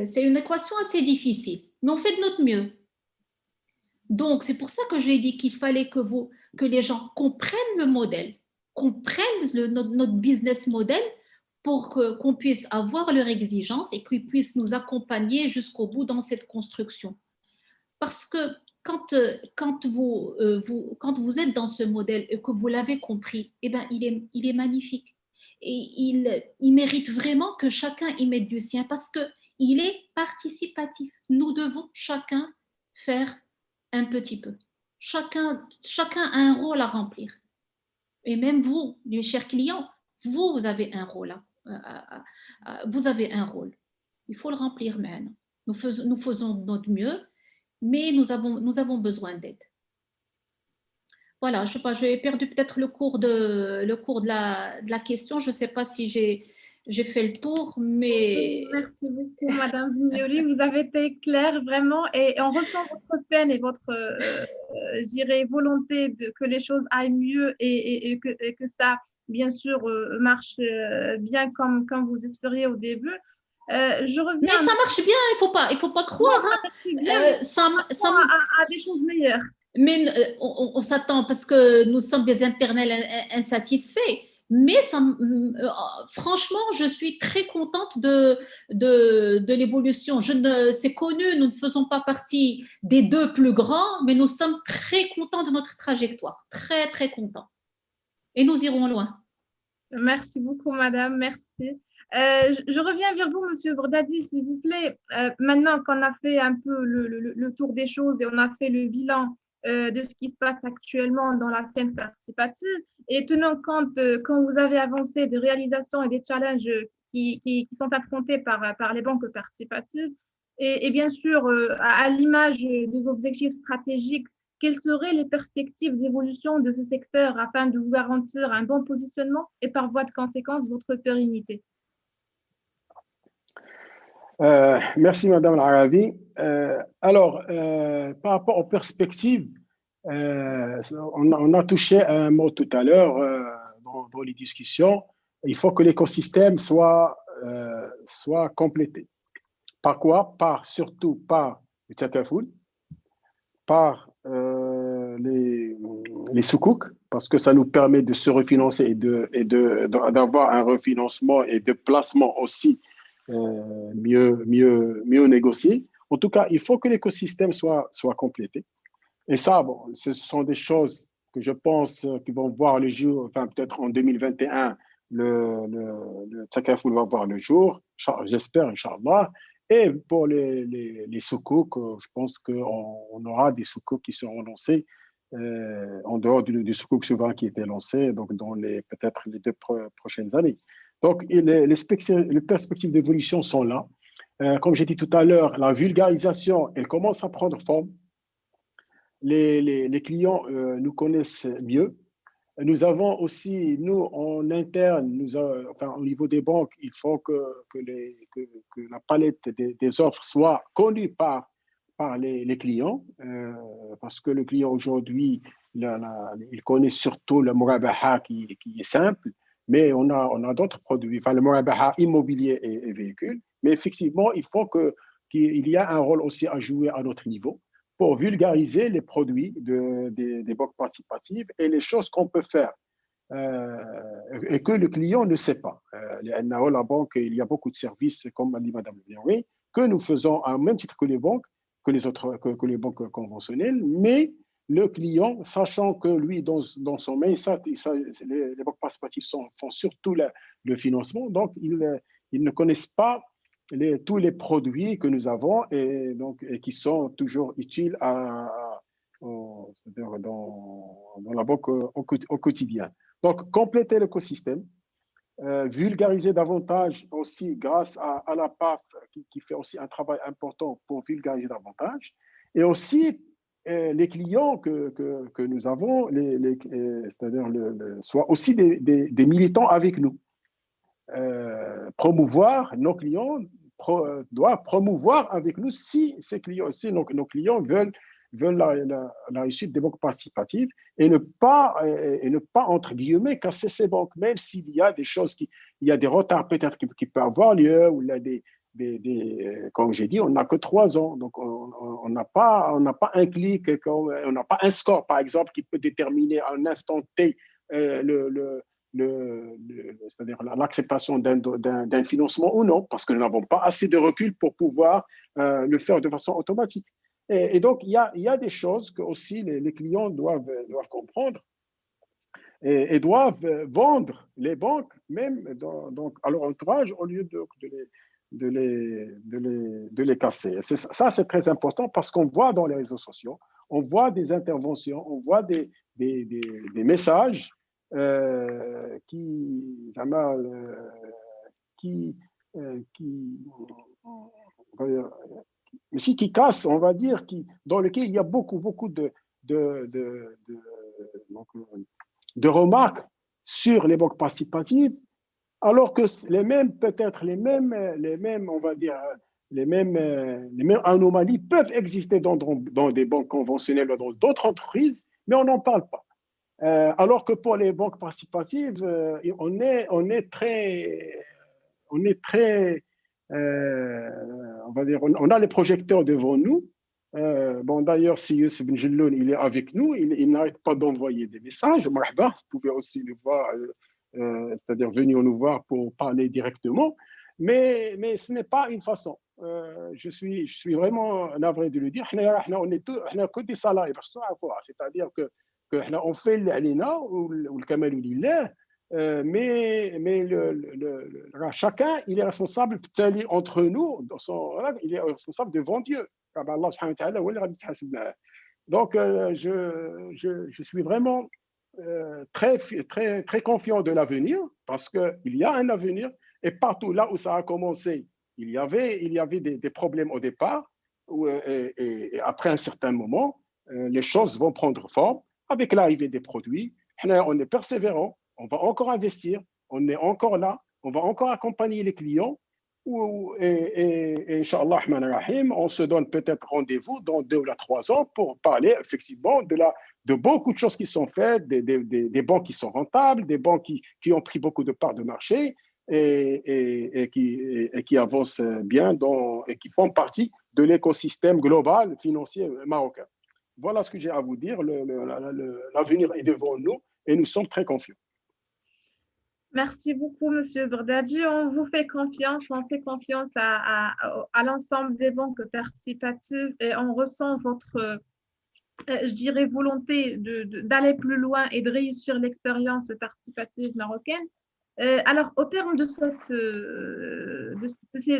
Speaker 7: c'est une équation assez difficile, mais on fait de notre mieux. Donc, c'est pour ça que j'ai dit qu'il fallait que les gens comprennent le modèle, comprennent notre business model pour qu'on puisse avoir leurs exigences et qu'ils puissent nous accompagner jusqu'au bout dans cette construction. Parce que quand vous êtes dans ce modèle et que vous l'avez compris, eh ben, il est magnifique. Et il mérite vraiment que chacun y mette du sien parce qu'il est participatif. Nous devons chacun faire un petit peu. Chacun a un rôle à remplir. Et même vous, les chers clients, vous avez un rôle. Vous avez un rôle. Il faut le remplir maintenant. Nous faisons de notre mieux, mais nous avons besoin d'aide. Voilà, je sais pas, j'ai perdu peut-être le cours de la question. Je ne sais pas si j'ai fait le tour, mais…
Speaker 2: Merci beaucoup, Madame Vignoli. Vous avez été claire, vraiment, et on ressent votre peine et votre, je dirais, volonté que les choses aillent mieux et que ça, bien sûr, marche bien comme vous espériez au début. Je reviens…
Speaker 7: Mais ça marche bien, il faut pas croire.
Speaker 2: Ça marche bien, à des choses meilleures.
Speaker 7: Mais on s'attend parce que nous sommes des éternels insatisfaits. Mais franchement, je suis très contente de l'évolution. C'est connu, nous ne faisons pas partie des 2 plus grands, mais nous sommes très contents de notre trajectoire. Très, très contents. Et nous irons loin.
Speaker 2: Merci beaucoup, Madame. Merci. Je reviens vers vous, Monsieur Bordadi, s'il vous plaît. Maintenant qu'on a fait un peu le tour des choses et on a fait le bilan de ce qui se passe actuellement dans la scène participative, et tenant compte quand vous avez avancé des réalisations et des challenges qui sont affrontés par les banques participatives, et bien sûr à l'image des objectifs stratégiques quelles seraient les perspectives d'évolution de ce secteur afin de vous garantir un bon positionnement et par voie de conséquence votre pérennité?
Speaker 3: Merci, Madame Al-Arabi. Alors, par rapport aux perspectives, on a touché à un mot tout à l'heure dans les discussions. Il faut que l'écosystème soit complété. Par quoi? Surtout par le Takaful, par les soukouks, parce que ça nous permet de se refinancer et d'avoir un refinancement et de placement aussi mieux négocié. En tout cas, il faut que l'écosystème soit complété. Et ça, bon, ce sont des choses que je pense qui vont voir le jour, enfin peut-être en 2021, le Takaful va voir le jour, j'espère, Inch'Allah. Et pour les soukouks, je pense qu'on aura des soukouks qui seront lancés en dehors du soukouk souverain qui était lancé donc dans peut-être les 2 prochaines années. Donc, les perspectives d'évolution sont là. Comme j'ai dit tout à l'heure, la vulgarisation, elle commence à prendre forme. Les clients nous connaissent mieux. Nous avons aussi, nous, en interne, enfin, au niveau des banques, il faut que la palette des offres soit connue par les clients, parce que le client aujourd'hui, il connaît surtout le Murabaha qui est simple, mais on a d'autres produits, enfin le Murabaha immobilier et véhicule, mais effectivement, il faut qu'il y a un rôle aussi à jouer à notre niveau pour vulgariser les produits des banques participatives et les choses qu'on peut faire et que le client ne sait pas. La banque, il y a beaucoup de services, comme a dit Mme Benouri, que nous faisons au même titre que les banques, que les banques conventionnelles, mais le client, sachant que lui, dans son mail, les banques participatives font surtout le financement, donc ils ne connaissent pas tous les produits que nous avons et qui sont toujours utiles dans la banque au quotidien. Donc, compléter l'écosystème, vulgariser davantage aussi grâce à la PAF qui fait aussi un travail important pour vulgariser davantage, et aussi les clients que nous avons, c'est-à-dire soient aussi des militants avec nous. Promouvoir nos clients doivent promouvoir avec nous si nos clients veulent la réussite des banques participatives et ne pas entre guillemets casser ces banques, même s'il y a des choses il y a des retards peut-être qui peuvent avoir lieu, ou il y a comme j'ai dit, on n'a que 3 ans, donc on n'a pas un clic, on n'a pas un score par exemple qui peut déterminer à un instant T c'est-à-dire l'acceptation d'un financement ou non, parce que nous n'avons pas assez de recul pour pouvoir le faire de façon automatique. Et donc, il y a des choses que aussi les clients doivent comprendre et doivent vendre les banques, même à leur entourage, au lieu de les casser. Ça, c'est très important parce qu'on voit dans les réseaux sociaux, on voit des interventions, on voit des messages qui cassent, on va dire, dans lesquels il y a beaucoup de remarques sur les banques participatives, alors que peut-être les mêmes, on va dire, les mêmes anomalies peuvent exister dans des banques conventionnelles ou dans d'autres entreprises, mais on n'en parle pas. Alors que pour les banques participatives, on est très, on va dire, on a les projecteurs devant nous. Bon, d'ailleurs, si Youssef Ben Jelloun, il est avec nous, il n'arrête pas d'envoyer des messages. Marhaba, vous pouvez aussi le voir, c'est-à-dire venir nous voir pour parler directement. Mais ce n'est pas une façon. Je suis vraiment navré de le dire. On est que des salariés, c'est-à-dire que on fait l'alina ou le kamal lillah, mais chacun il est responsable entre nous, il est responsable devant Dieu. Donc je suis vraiment très confiant de l'avenir, parce qu'il y a un avenir, et partout là où ça a commencé, il y avait des problèmes au départ, et après un certain moment, les choses vont prendre forme avec l'arrivée des produits. On est persévérant, on va encore investir, on est encore là, on va encore accompagner les clients. Et Inch'Allah, on se donne peut-être rendez-vous dans 2 ou 3 ans pour parler effectivement de beaucoup de choses qui sont faites, des banques qui sont rentables, des banques qui ont pris beaucoup de parts de marché et qui avancent bien et qui font partie de l'écosystème global financier marocain. Voilà ce que j'ai à vous dire. L'avenir est devant nous et nous sommes très confiants.
Speaker 2: Merci beaucoup, Monsieur Berdadji. On vous fait confiance, on fait confiance à l'ensemble des banques participatives et on ressent votre, je dirais, volonté d'aller plus loin et de réussir l'expérience participative marocaine. Alors, au terme de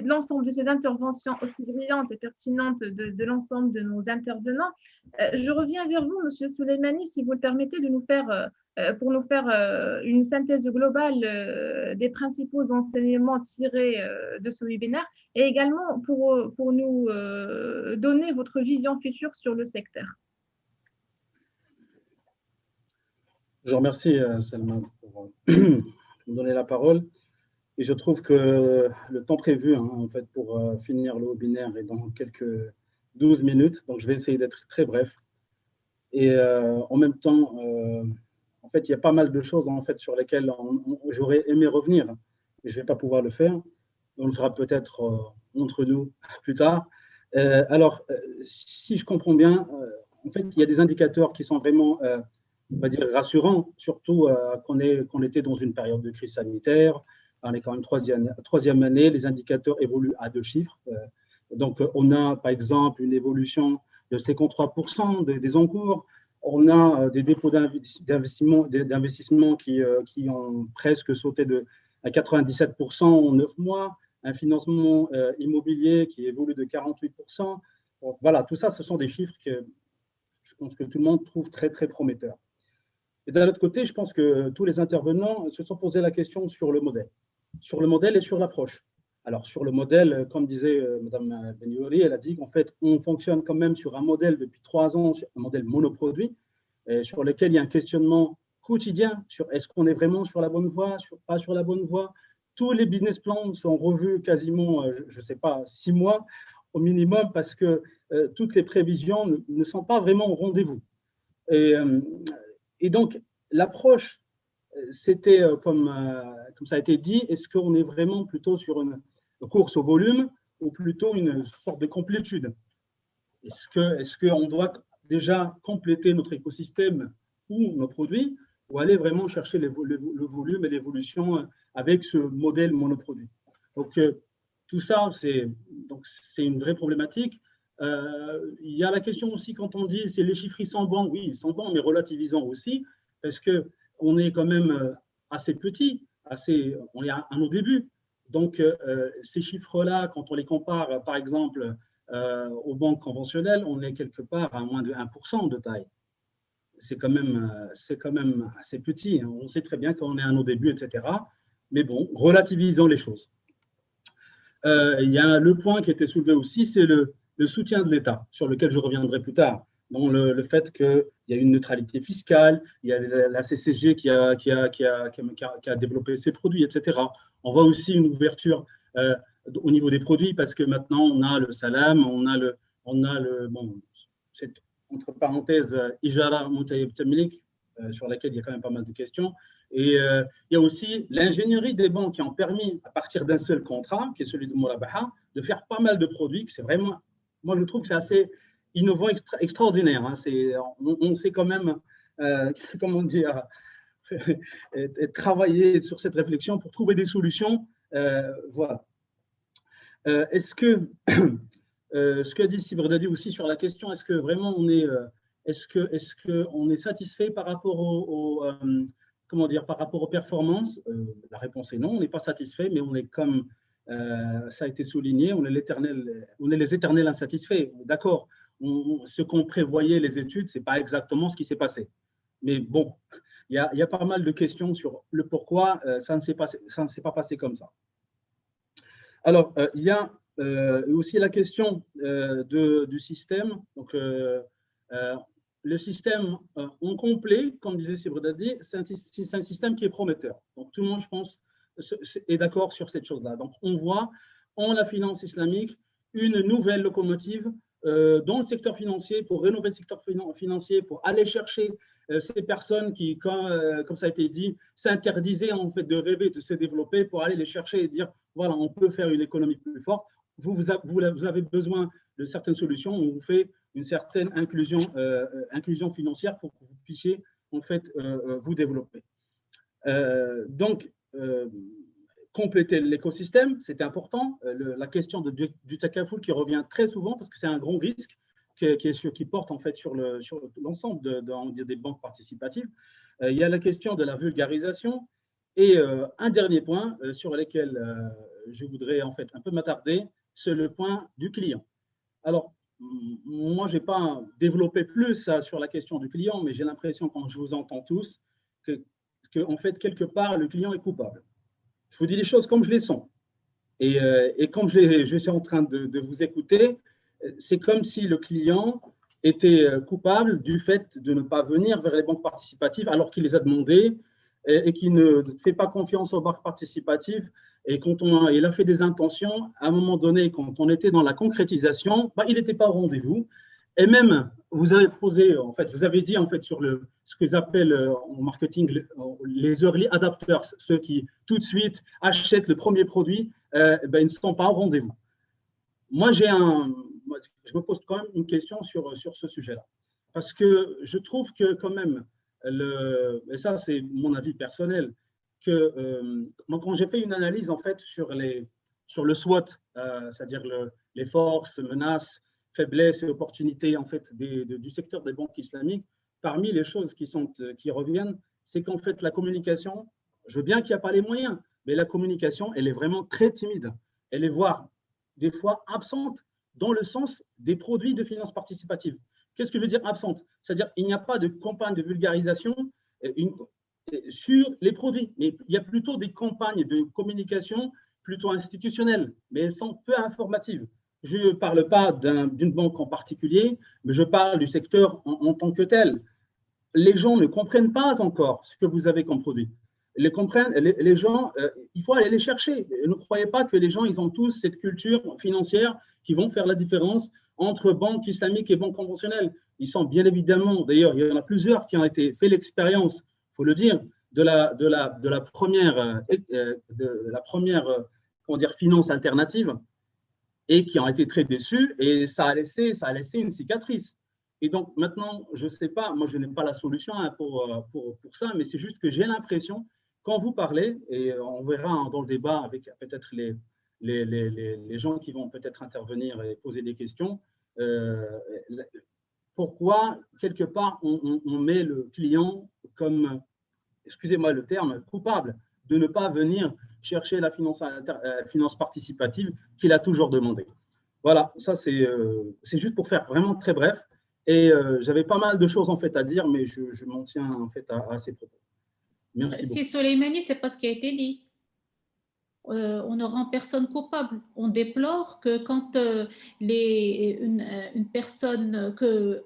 Speaker 2: l'ensemble de ces interventions aussi brillantes et pertinentes de l'ensemble de nos intervenants, je reviens vers vous, Monsieur Souleymani, si vous le permettez, pour nous faire une synthèse globale des principaux enseignements tirés de ce webinaire et également pour nous donner votre vision future sur le secteur.
Speaker 6: Je remercie Salma pour me donner la parole. Et je trouve que le temps prévu en fait, pour finir le webinaire est dans quelques 12 minutes. Donc, je vais essayer d'être très bref. Et en même temps, en fait, il y a pas mal de choses en fait, sur lesquelles j'aurais aimé revenir. Mais je ne vais pas pouvoir le faire. On le fera peut-être entre nous plus tard. Alors, si je comprends bien, en fait, il y a des indicateurs qui sont vraiment on va dire rassurant, surtout qu'on était dans une période de crise sanitaire. On est quand même troisième année, les indicateurs évoluent à 2 chiffres. Donc, on a par exemple une évolution de 53% des encours. On a des dépôts d'investissement qui ont presque sauté à 97% en 9 mois, un financement immobilier qui évolue de 48%. Donc, voilà, tout ça, ce sont des chiffres que je pense que tout le monde trouve très, très prometteurs. Et d'un autre côté, je pense que tous les intervenants se sont posé la question sur le modèle et sur l'approche. Alors, sur le modèle, comme disait Mme Beniouri, elle a dit qu'en fait, on fonctionne quand même sur un modèle depuis 3 ans, un modèle monoproduit, sur lequel il y a un questionnement quotidien sur est-ce qu'on est vraiment sur la bonne voie, pas sur la bonne voie. Tous les business plans sont revus quasiment, je ne sais pas, 6 mois au minimum, parce que toutes les prévisions ne sont pas vraiment au rendez-vous. Et donc, l'approche, c'était, comme ça a été dit, est-ce qu'on est vraiment plutôt sur une course au volume ou plutôt une sorte de complétude? Est-ce qu'on doit déjà compléter notre écosystème ou nos produits ou aller vraiment chercher le volume et l'évolution avec ce modèle monoproduit? Donc, tout ça, c'est une vraie problématique. Il y a la question aussi quand on dit c'est les chiffres ils sont bons, oui ils sont bons, mais relativisant aussi parce qu'on est quand même assez petit, on est à nos débuts. Donc ces chiffres-là, quand on les compare par exemple aux banques conventionnelles, on est quelque part à moins de 1% de taille. C'est quand même assez petit, hein. On sait très bien qu'on est à nos débuts, etc. Mais bon, relativisons les choses. Il y a le point qui était soulevé aussi, c'est le soutien de l'État, sur lequel je reviendrai plus tard, dans le fait qu'il y a une neutralité fiscale, il y a la CCG qui a développé ses produits, etc. On voit aussi une ouverture au niveau des produits, parce que maintenant, on a le salam, on a cette, entre parenthèses, Ijara Moutayeb Tamlik, sur laquelle il y a quand même pas mal de questions. Et il y a aussi l'ingénierie des banques qui ont permis, à partir d'un seul contrat, qui est celui de Mourabaha, de faire pas mal de produits, que c'est vraiment, moi je trouve que c'est assez innovant, extraordinaire. Hein. On sait quand même, comment dire, travailler sur cette réflexion pour trouver des solutions. Voilà. Est-ce que, ce qu'a dit Siberdadi aussi sur la question, est-ce que vraiment on est, on est satisfait par rapport comment dire, par rapport aux performances? La réponse est non, on n'est pas satisfait, mais on est comme ça a été souligné, on est les éternels insatisfaits. D'accord, ce qu'on prévoyait les études, c'est pas exactement ce qui s'est passé. Mais bon, il y a pas mal de questions sur le pourquoi ça ne s'est pas passé comme ça. Alors, il y a aussi la question du système. Donc, le système en complet, comme disait Sibredadi, c'est un système qui est prometteur. Donc, tout le monde, je pense, est d'accord sur cette chose-là. Donc, on voit en la finance islamique une nouvelle locomotive dans le secteur financier pour rénover le secteur financier, pour aller chercher ces personnes qui, comme ça a été dit, s'interdisaient en fait de rêver, de se développer, pour aller les chercher et dire, voilà, on peut faire une économie plus forte. Vous avez besoin de certaines solutions, on vous fait une certaine inclusion financière pour que vous puissiez en fait vous développer. Donc, compléter l'écosystème, c'était important. La question du takaful qui revient très souvent parce que c'est un grand risque qui porte en fait sur l'ensemble des banques participatives. Il y a la question de la vulgarisation et un dernier point sur lequel je voudrais en fait un peu m'attarder, c'est le point du client. Alors, moi, je n'ai pas développé plus sur la question du client, mais j'ai l'impression, quand je vous entends tous, que en fait, quelque part, le client est coupable. Je vous dis les choses comme je les sens. Et comme je suis en train de vous écouter, c'est comme si le client était coupable du fait de ne pas venir vers les banques participatives alors qu'il les a demandées et qui ne fait pas confiance aux banques participatives. Et quand il a fait des intentions, à un moment donné, quand on était dans la concrétisation, il n'était pas au rendez-vous. Et même, vous avez posé, en fait, vous avez dit en fait sur ce qu'ils appellent en marketing les early adapters, ceux qui tout de suite achètent le premier produit, ils ne sont pas au rendez-vous. Moi, je me pose quand même une question sur ce sujet-là, parce que je trouve que quand même, et ça c'est mon avis personnel, que moi, quand j'ai fait une analyse en fait sur le SWOT, c'est-à-dire les forces, menaces, faiblesses et opportunités en fait du secteur des banques islamiques, parmi les choses qui reviennent, c'est qu'en fait la communication, je veux bien qu'il n'y a pas les moyens, mais la communication, elle est vraiment très timide. Elle est voire des fois absente dans le sens des produits de finance participative. Qu'est-ce que je veux dire absente? C'est-à-dire qu'il n'y a pas de campagne de vulgarisation sur les produits, mais il y a plutôt des campagnes de communication plutôt institutionnelles, mais elles sont peu informatives. Je ne parle pas d'une banque en particulier, mais je parle du secteur en tant que tel. Les gens ne comprennent pas encore ce que vous avez comme produit. Les gens, il faut aller les chercher. Ne croyez pas que les gens, ils ont tous cette culture financière qui vont faire la différence entre banques islamiques et banques conventionnelles. Ils sont bien évidemment, d'ailleurs, il y en a plusieurs qui ont fait l'expérience, il faut le dire, de la première comment dire, finance alternative et qui ont été très déçus, et ça a laissé une cicatrice. Et donc maintenant, je ne sais pas, moi je n'ai pas la solution pour ça, mais c'est juste que j'ai l'impression, quand vous parlez, et on verra dans le débat avec peut-être les gens qui vont peut-être intervenir et poser des questions, pourquoi quelque part on met le client comme, excusez-moi le terme, coupable de ne pas venir chercher la finance participative qu'il a toujours demandé. Voilà, ça c'est juste pour faire vraiment très bref. Et j'avais pas mal de choses en fait à dire, mais je m'en tiens en fait à ces propos. Merci beaucoup.
Speaker 7: Si Soleimani, c'est pas ce qui a été dit. On ne rend personne coupable. On déplore que quand une personne,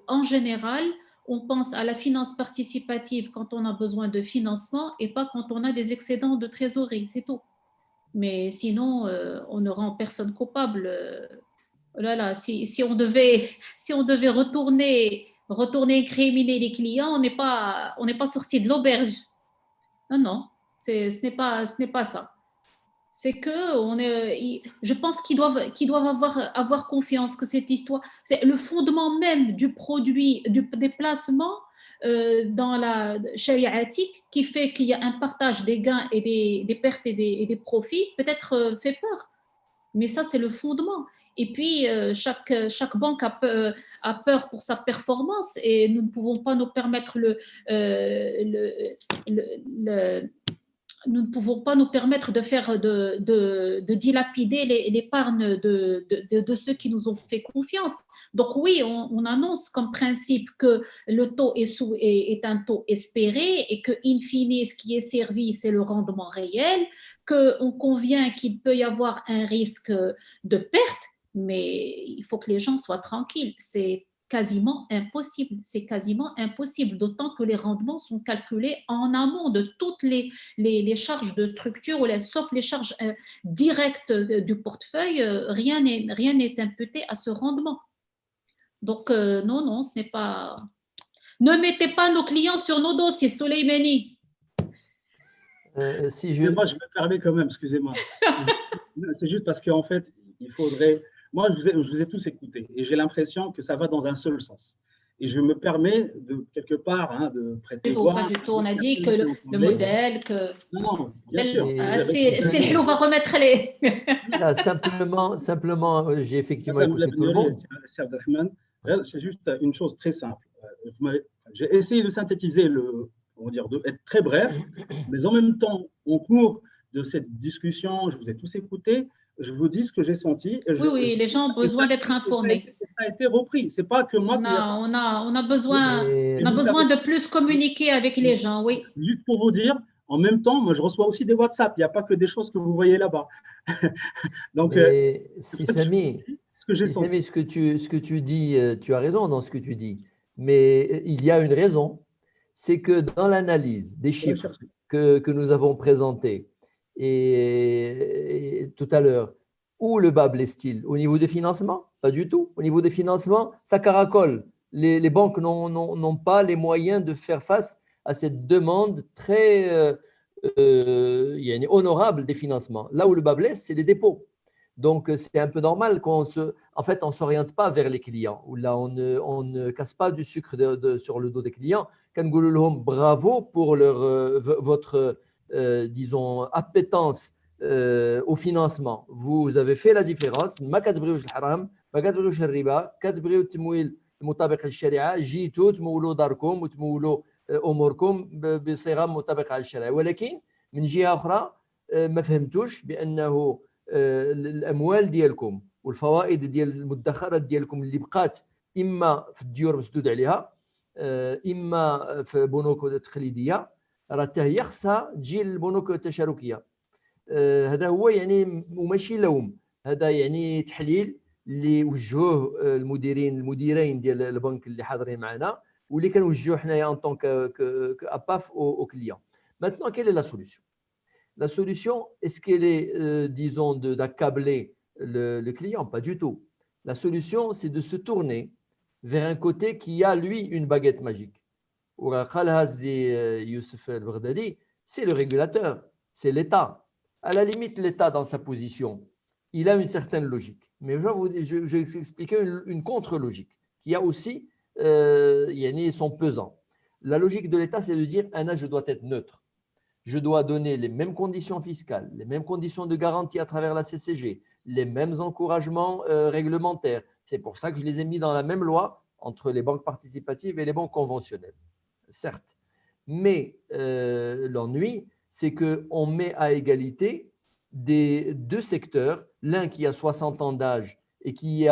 Speaker 7: en général, on pense à la finance participative quand on a besoin de financement et pas quand on a des excédents de trésorerie, c'est tout. Mais sinon, on ne rend personne coupable. Oh là là, si on devait retourner incriminer les clients, on n'est pas sorti de l'auberge. Non, ce n'est pas ça. C'est que je pense qu'ils doivent avoir confiance que cette histoire, c'est le fondement même du produit, des placements dans la chariatique qui fait qu'il y a un partage des gains et des pertes et des profits, peut-être fait peur. Mais ça, c'est le fondement. Et puis, chaque banque a peur pour sa performance et nous ne pouvons pas nous permettre nous ne pouvons pas nous permettre de dilapider l'épargne de ceux qui nous ont fait confiance. Donc oui, on annonce comme principe que le taux est un taux espéré et que, in fine, ce qui est servi, c'est le rendement réel, qu'on convient qu'il peut y avoir un risque de perte, mais il faut que les gens soient tranquilles. C'est quasiment impossible. C'est quasiment impossible, d'autant que les rendements sont calculés en amont de toutes les charges de structure, sauf les charges directes du portefeuille, rien n'est imputé à ce rendement. Donc, non, ce n'est pas… Ne mettez pas nos clients sur nos dossiers, Souleymani.
Speaker 6: Moi, je me permets quand même, excusez-moi. C'est juste parce qu'en fait, il faudrait… Moi, je vous ai tous écoutés et j'ai l'impression que ça va dans un seul sens. Et je me permets de, quelque part, de prêter voix.
Speaker 7: Pas du tout, on a dit que le modèle…
Speaker 6: Non, bien sûr.
Speaker 7: C'est on va remettre les…
Speaker 1: Là, simplement, j'ai effectivement écouté tout le monde.
Speaker 6: C'est juste une chose très simple. J'ai essayé de synthétiser, être très bref, mais en même temps, au cours de cette discussion, je vous ai tous écoutés, je vous dis ce que j'ai senti.
Speaker 7: Oui, les gens ont besoin d'être informés.
Speaker 6: Ça a été repris. C'est pas que moi.
Speaker 7: On a besoin de plus communiquer avec les gens, oui.
Speaker 6: Juste pour vous dire, en même temps, moi, je reçois aussi des WhatsApp. Il n'y a pas que des choses que vous voyez là-bas. Donc,
Speaker 1: Sami, ce que tu dis, tu as raison dans ce que tu dis. Mais il y a une raison, c'est que dans l'analyse des chiffres que nous avons présentés et tout à l'heure, où le bas blesse-t-il? Au niveau des financements? Pas du tout. Au niveau des financements, ça caracole. Les banques n'ont pas les moyens de faire face à cette demande très honorable des financements. Là où le bas blesse, c'est les dépôts. Donc, c'est un peu normal qu'on ne s'oriente pas vers les clients, où là, on ne casse pas du sucre sur le dos des clients. Bravo pour votre, disons, appétence au financement. Vous avez fait la différence. ما كتبغيوش الحرام، ما كتبغيوش الربا، كتبغيو التمويل المطابق للشريعة، جيتوا تمولوا داركم وتمولوا أموركم بصيغة مطابقة على الشريعة. ولكن من جهة أخرى ما فهمتوش بأنه الاموال ديالكم والفوائد ديال المدخرات ديالكم اللي بقات اما في الديور مسدود عليها اما في بنوك تقليديه، راه حتى هي خصها تجي للبنوك التشاركيه. هذا هو يعني، وماشي لوم، هذا يعني تحليل اللي وجهوه المديرين ديال البنك اللي حاضرين معنا واللي كنوجهوه حنايا en tant qu'APAF aux clients. Maintenant, quelle est la solution? La solution, est-ce qu'elle est, disons, d'accabler le client? Pas du tout. La solution, c'est de se tourner vers un côté qui a, lui, une baguette magique. Youssef El-Baghdadi, c'est le régulateur, c'est l'État. À la limite, l'État, dans sa position, il a une certaine logique. Mais je vais vous expliquer une contre-logique qui a aussi son pesant. La logique de l'État, c'est de dire, je dois être neutre. Je dois donner les mêmes conditions fiscales, les mêmes conditions de garantie à travers la CCG, les mêmes encouragements réglementaires. C'est pour ça que je les ai mis dans la même loi entre les banques participatives et les banques conventionnelles, certes. Mais l'ennui, c'est qu'on met à égalité des deux secteurs, l'un qui a 60 ans d'âge et qui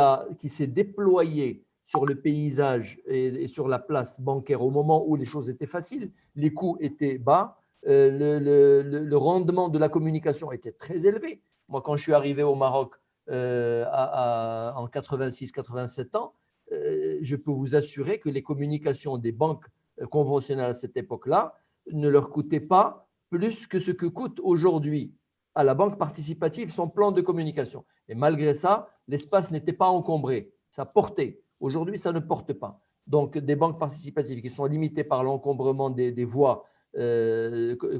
Speaker 1: s'est déployé sur le paysage et sur la place bancaire au moment où les choses étaient faciles, les coûts étaient bas, le rendement de la communication était très élevé. Moi, quand je suis arrivé au Maroc en 86-87 ans, je peux vous assurer que les communications des banques conventionnelles à cette époque-là ne leur coûtaient pas plus que ce que coûte aujourd'hui à la banque participative son plan de communication. Et malgré ça, l'espace n'était pas encombré. Ça portait. Aujourd'hui, ça ne porte pas. Donc, des banques participatives qui sont limitées par l'encombrement des voies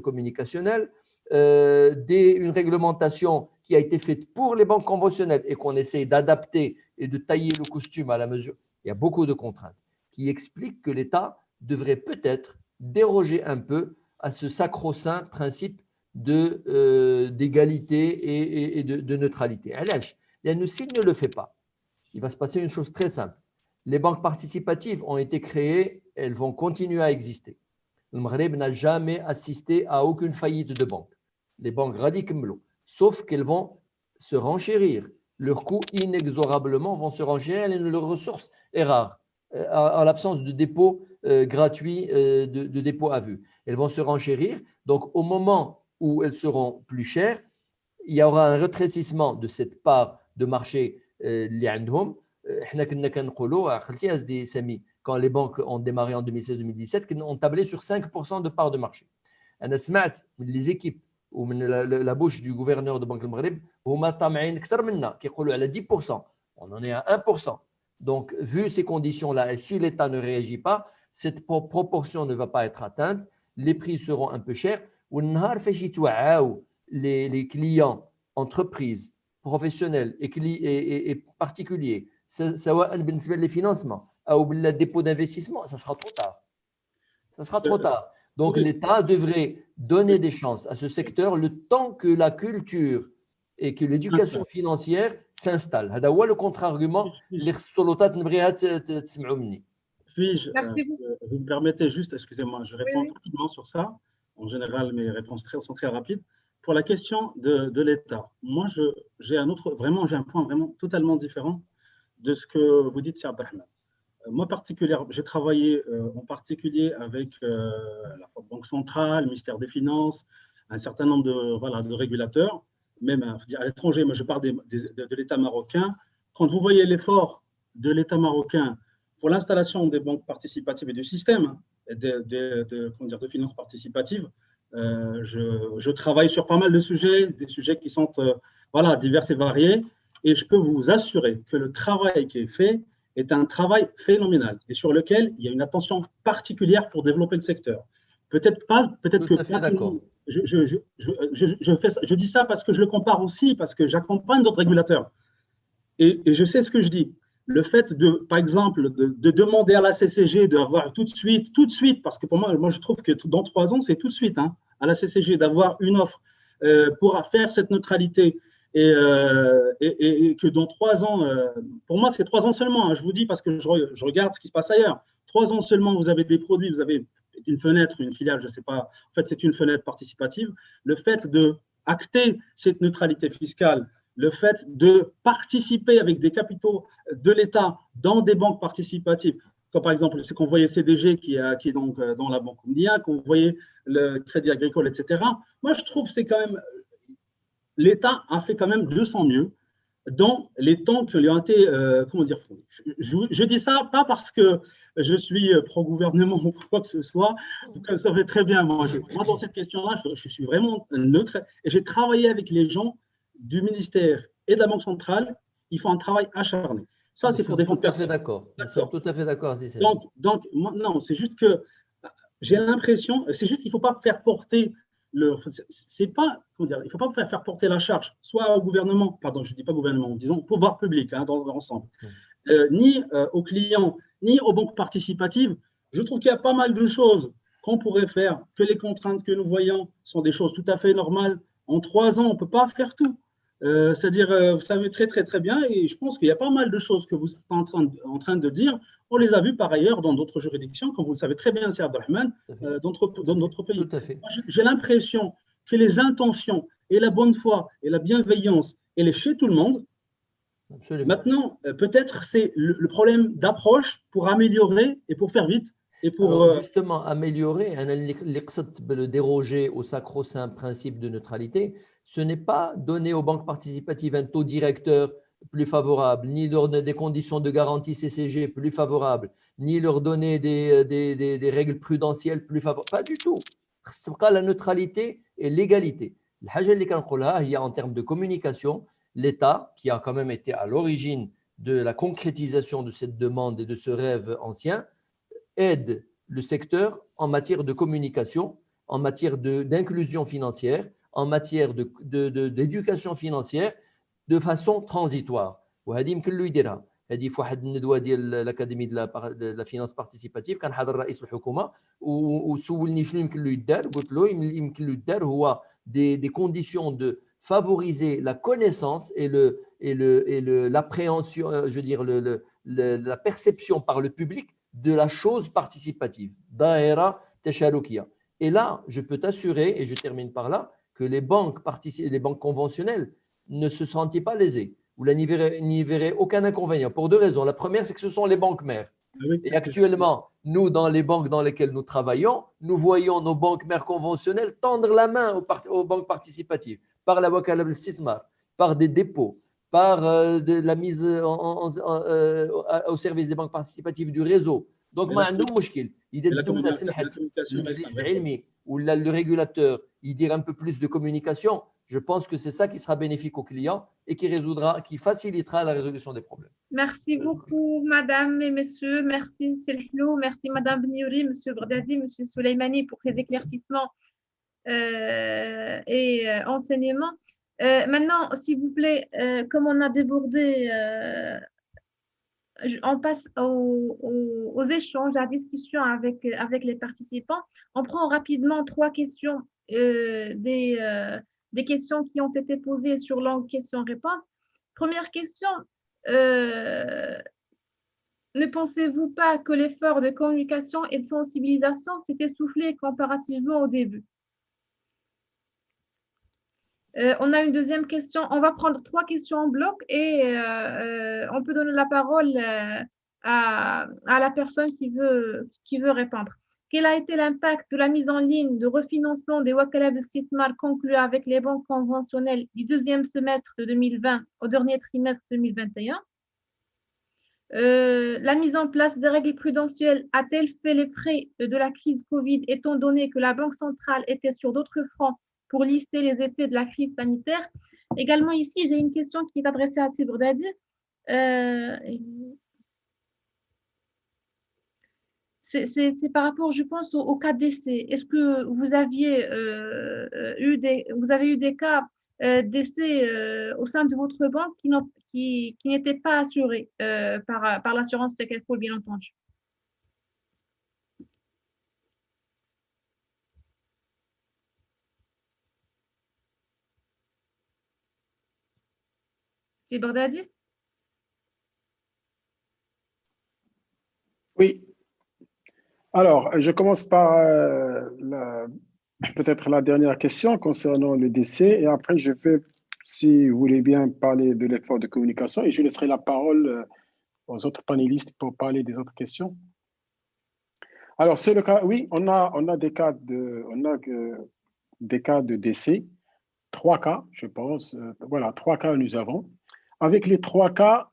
Speaker 1: communicationnelle, une réglementation qui a été faite pour les banques conventionnelles et qu'on essaye d'adapter et de tailler le costume à la mesure. Il y a beaucoup de contraintes qui expliquent que l'État devrait peut-être déroger un peu à ce sacro-saint principe d'égalité et de neutralité. S'il ne le fait pas, il va se passer une chose très simple. Les banques participatives ont été créées, elles vont continuer à exister. Le Maghreb n'a jamais assisté à aucune faillite de banque. Les banques radicales, sauf qu'elles vont se renchérir. Leurs coûts inexorablement vont se renchérir et leurs ressources est rare, en l'absence de dépôt gratuit, de dépôt à vue. Elles vont se renchérir. Donc, au moment où elles seront plus chères, il y aura un rétrécissement de cette part de marché quand les banques ont démarré en 2016-2017, on tablait sur 5% de part de marché. Les équipes ou la bouche du gouverneur de Banque du Maghreb, qui à 10%. On en est à 1%. Donc, vu ces conditions-là, et si l'État ne réagit pas, cette proportion ne va pas être atteinte, les prix seront un peu chers. Les clients, entreprises, professionnels et particuliers, les financements ou le dépôt d'investissement, ça sera trop tard. Ça sera trop tard. Donc, l'État devrait donner des chances à ce secteur le temps que la culture et que l'éducation financière s'installe. C'est le contre-argument.
Speaker 6: Puis-je, vous me permettez juste, excusez-moi, je réponds rapidement sur ça. En général, mes réponses sont très rapides. Pour la question de l'État, moi, j'ai un point vraiment totalement différent de ce que vous dites, Sir Abdelrahman. Moi, j'ai travaillé en particulier avec la Banque centrale, le ministère des Finances, un certain nombre de régulateurs, même à l'étranger, mais je parle de l'État marocain. Quand vous voyez l'effort de l'État marocain pour l'installation des banques participatives et du système de finances participatives, je travaille sur pas mal de sujets, des sujets qui sont divers et variés, et je peux vous assurer que le travail qui est fait est un travail phénoménal et sur lequel il y a une attention particulière pour développer le secteur. Peut-être que
Speaker 1: d'accord.
Speaker 6: Je dis ça parce que je le compare aussi, parce que j'accompagne d'autres régulateurs. Et je sais ce que je dis. Le fait par exemple, de demander à la CCG d'avoir tout de suite, parce que pour moi je trouve que dans 3 ans, c'est tout de suite, à la CCG d'avoir une offre pour faire cette neutralité et que dans 3 ans, pour moi c'est 3 ans seulement, je vous dis parce que je regarde ce qui se passe ailleurs. 3 ans seulement, vous avez des produits, vous avez une fenêtre, une filiale, je ne sais pas, en fait c'est une fenêtre participative. Le fait de acter cette neutralité fiscale, le fait de participer avec des capitaux de l'État dans des banques participatives, comme par exemple, c'est qu'on voyait CDG qui est donc dans la Banque Omnia, qu'on voyait le Crédit Agricole, etc. Moi, je trouve que c'est quand même, l'État a fait quand même de son mieux dans les temps qui lui ont été, fournis. Je dis ça pas parce que je suis pro-gouvernement ou quoi que ce soit, vous savez très bien, moi dans cette question-là, je suis vraiment neutre et j'ai travaillé avec les gens du ministère et de la Banque centrale, ils font un travail acharné. Ça, c'est pour défendre personne.
Speaker 1: Nous sommes tout à fait d'accord.
Speaker 6: Donc, moi, non, c'est juste que j'ai l'impression, c'est juste qu'il ne faut pas faire porter c'est pas, il ne faut pas faire porter la charge, soit au gouvernement, pardon, je ne dis pas gouvernement, disons pouvoir public dans l'ensemble, ni aux clients, ni aux banques participatives. Je trouve qu'il y a pas mal de choses qu'on pourrait faire, que les contraintes que nous voyons sont des choses tout à fait normales. En 3 ans, on ne peut pas faire tout. C'est-à-dire, vous savez très, très, très bien, et je pense qu'il y a pas mal de choses que vous êtes en train de dire. On les a vues par ailleurs dans d'autres juridictions, comme vous le savez très bien, Sir Abdelrahman, dans d'autres pays.
Speaker 1: Tout à fait.
Speaker 6: J'ai l'impression que les intentions et la bonne foi et la bienveillance, elle est chez tout le monde. Absolument. Maintenant, peut-être c'est le problème d'approche pour améliorer et pour faire vite. Et pour
Speaker 1: justement, améliorer, le déroger au sacro-saint principe de neutralité, ce n'est pas donner aux banques participatives un taux directeur plus favorable, ni leur donner des conditions de garantie CCG plus favorables, ni leur donner des règles prudentielles plus favorables. Pas du tout. La neutralité et l'égalité. Il y a en termes de communication, l'État, qui a quand même été à l'origine de la concrétisation de cette demande et de ce rêve ancien, aide le secteur en matière de communication, en matière d'inclusion financière, en matière d'éducation financière de façon transitoire. وهذه يمكن له يديرها. هذه في واحد الندوه ديال الاكاديمي de la finance participative كان حاضر رئيس الحكومه وسولني شنو يمكن له يدار قلت له يمكن له يدار هو des conditions de favoriser la connaissance et l'appréhension, je veux dire la perception par le public de la chose participative. Daïra tasharukiya. Et là, je peux t'assurer, et je termine par là, que les banques conventionnelles ne se sentaient pas lésées ou n'y verraient aucun inconvénient pour 2 raisons. La première, c'est que ce sont les banques mères. Et actuellement, nous, dans les banques dans lesquelles nous travaillons, nous voyons nos banques mères conventionnelles tendre la main aux banques participatives par la wakala al-sitmar, par des dépôts, par de la mise au service des banques participatives du réseau. Donc,
Speaker 6: Mais
Speaker 1: ما
Speaker 6: la-
Speaker 1: عندهم مشكل. إذا
Speaker 6: la
Speaker 1: الدولة
Speaker 6: communication
Speaker 1: سمحت
Speaker 6: reste un vrai
Speaker 1: للمجلس
Speaker 6: problème.
Speaker 1: العلمي ولا le régulateur يدير un peu plus de communication, je pense que c'est ça qui sera bénéfique aux clients et qui facilitera la résolution des problèmes.
Speaker 2: Merci beaucoup, madame et messieurs. Merci, Selhlou. Merci, madame Bniouri, monsieur Brdadi, monsieur Souleymani pour ces éclaircissements et enseignements. Maintenant, s'il vous plaît, comme on a débordé, on passe aux échanges, à la discussion avec les participants. On prend rapidement 3 questions, des questions qui ont été posées sur longue question-réponse. Première question, ne pensez-vous pas que l'effort de communication et de sensibilisation s'est essoufflé comparativement au début? On a une deuxième question. On va prendre 3 questions en bloc et on peut donner la parole à la personne qui veut répondre. Quel a été l'impact de la mise en ligne de refinancement des Wakala d'Istismar conclus avec les banques conventionnelles du deuxième semestre de 2020 au dernier trimestre 2021? La mise en place des règles prudentielles a-t-elle fait les frais de la crise Covid, étant donné que la Banque centrale était sur d'autres fronts pour lister les effets de la crise sanitaire? Également ici, j'ai une question qui est adressée à Tibr Dadi. C'est par rapport, je pense, au cas d'essai. Est-ce que vous aviez eu des cas d'essai au sein de votre banque qui n'étaient pas assurés par l'assurance Tekaful, bien entendu? C'est Bardadi?
Speaker 3: Oui. Alors, je commence par peut-être la dernière question concernant le décès et après je vais, si vous voulez bien, parler de l'effort de communication et je laisserai la parole aux autres panélistes pour parler des autres questions. Alors, c'est le cas, oui, on a des cas de décès, 3 cas, je pense. Voilà, 3 cas nous avons. Avec les 3 cas,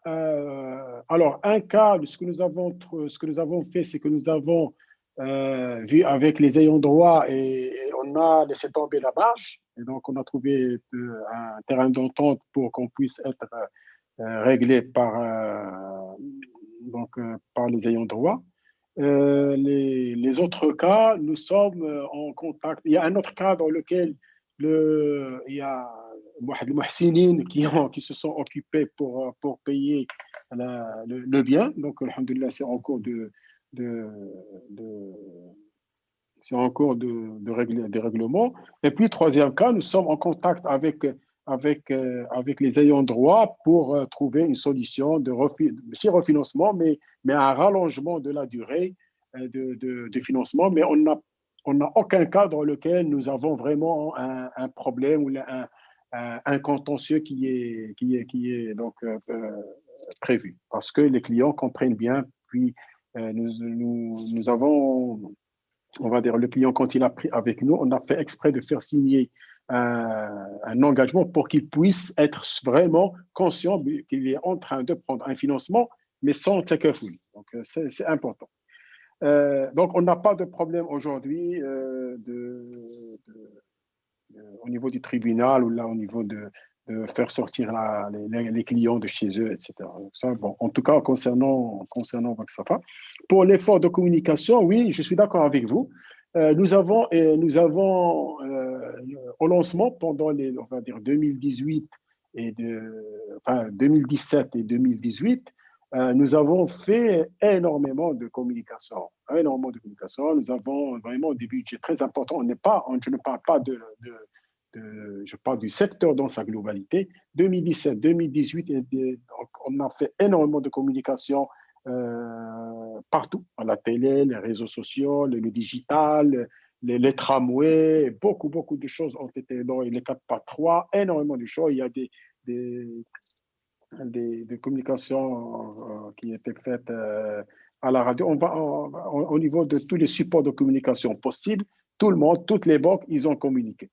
Speaker 3: alors un cas, ce que nous avons fait, c'est que nous avons vu avec les ayants droit et on a laissé tomber la marge. Et donc, on a trouvé un terrain d'entente pour qu'on puisse être réglé par les ayants droit. Les autres cas, nous sommes en contact. Il y a un autre cas dans lequel il y a les muhsinines qui se sont occupés pour payer le bien. Donc, alhamdoulilah, c'est en cours de règlement. Et puis, troisième cas, nous sommes en contact avec les ayants droit pour trouver une solution de refinancement, mais un rallongement de la durée de financement. Mais on n'a aucun cas dans lequel nous avons vraiment un problème ou un contentieux qui est donc prévu, parce que les clients comprennent bien. Puis nous avons, on va dire, le client, quand il a pris avec nous, on a fait exprès de faire signer un engagement pour qu'il puisse être vraiment conscient qu'il est en train de prendre un financement, mais sans takaful. Donc, c'est important. Donc, on n'a pas de problème aujourd'hui au niveau du tribunal ou là au niveau de faire sortir les clients de chez eux, etc. Donc ça, bon, en tout cas, concernant Banque Safa. Pour l'effort de communication, oui, je suis d'accord avec vous. Nous avons au lancement, pendant on va dire 2018 2017 et 2018, nous avons fait énormément de communication. Nous avons vraiment des budgets très importants. Je ne parle pas je parle du secteur dans sa globalité. 2017, 2018, on a fait énormément de communication partout, à la télé, les réseaux sociaux, le digital, les tramways, beaucoup de choses ont été dans les 4x3, énormément de choses. Il y a des communications qui étaient faites à la radio. Au niveau de tous les supports de communication possibles, tout le monde, toutes les banques, ils ont communiqué.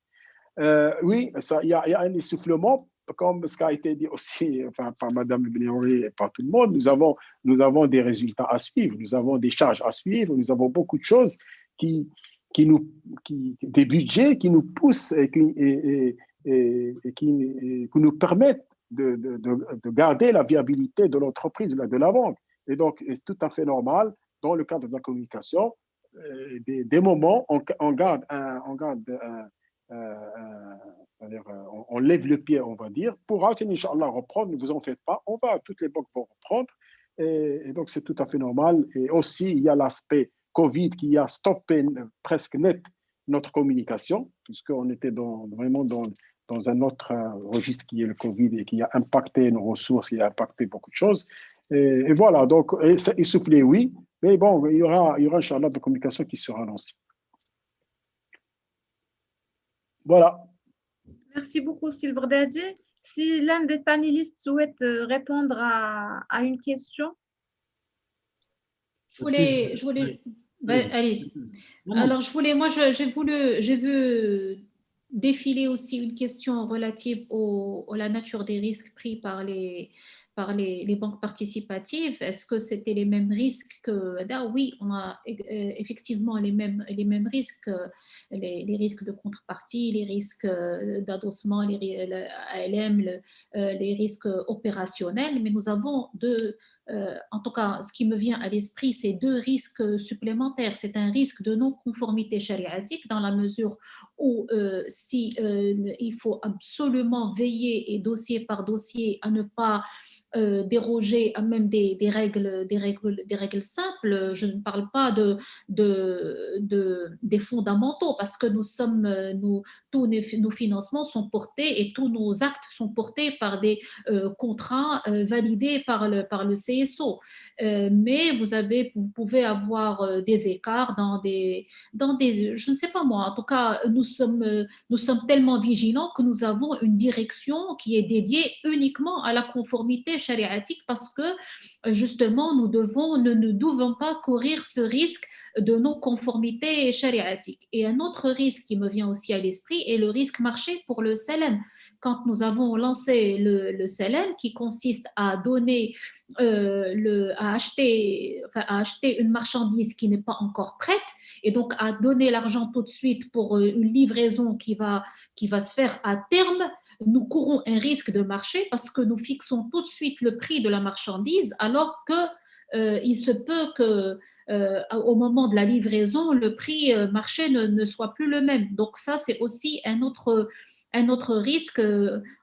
Speaker 3: Oui, il y a un essoufflement comme ce qui a été dit aussi par Mme Bniori et par tout le monde, nous avons des résultats à suivre, nous avons des charges à suivre, nous avons beaucoup de choses des budgets qui nous poussent et qui nous permettent de garder la viabilité de l'entreprise, de la banque. Et donc, c'est tout à fait normal, dans le cadre de la communication, des moments, on lève le pied, on va dire, pour Inch'Allah reprendre, ne vous en faites pas, toutes les banques vont reprendre. Et donc, c'est tout à fait normal. Et aussi, il y a l'aspect Covid qui a stoppé presque net notre communication, puisqu'on était vraiment dans un autre registre qui est le Covid et qui a impacté nos ressources, qui a impacté beaucoup de choses. Et voilà, donc, essoufflé, oui, mais bon, il y aura Inch'Allah de communication qui sera lancée. Voilà.
Speaker 2: Merci beaucoup, Silverdadi. Si l'un des panélistes souhaite répondre à une question.
Speaker 7: Allez. Alors, j'ai vu défiler aussi une question relative à la nature des risques pris par les banques participatives. Est-ce que c'était les mêmes risques que oui, on a effectivement les mêmes risques, les risques de contrepartie, les risques d'adossement, les ALM, les risques opérationnels, mais nous avons en tout cas, ce qui me vient à l'esprit, c'est deux risques supplémentaires. C'est un risque de non-conformité chariatique dans la mesure où il faut absolument veiller et dossier par dossier à ne pas déroger à même des règles simples. Je ne parle pas des fondamentaux parce que tous nos financements sont portés et tous nos actes sont portés par des contrats validés par le CSO. Mais vous pouvez avoir des écarts dans des, je ne sais pas moi, en tout cas, nous sommes tellement vigilants que nous avons une direction qui est dédiée uniquement à la conformité chariatique parce que justement nous ne devons pas courir ce risque de non-conformité chariatique. Et un autre risque qui me vient aussi à l'esprit est le risque marché pour le SLM. Quand nous avons lancé le SLM qui consiste à donner à acheter une marchandise qui n'est pas encore prête et donc à donner l'argent tout de suite pour une livraison qui va se faire à terme, nous courons un risque de marché parce que nous fixons tout de suite le prix de la marchandise alors que il se peut qu'au moment de la livraison, le prix marché ne soit plus le même. Donc ça, c'est aussi un autre risque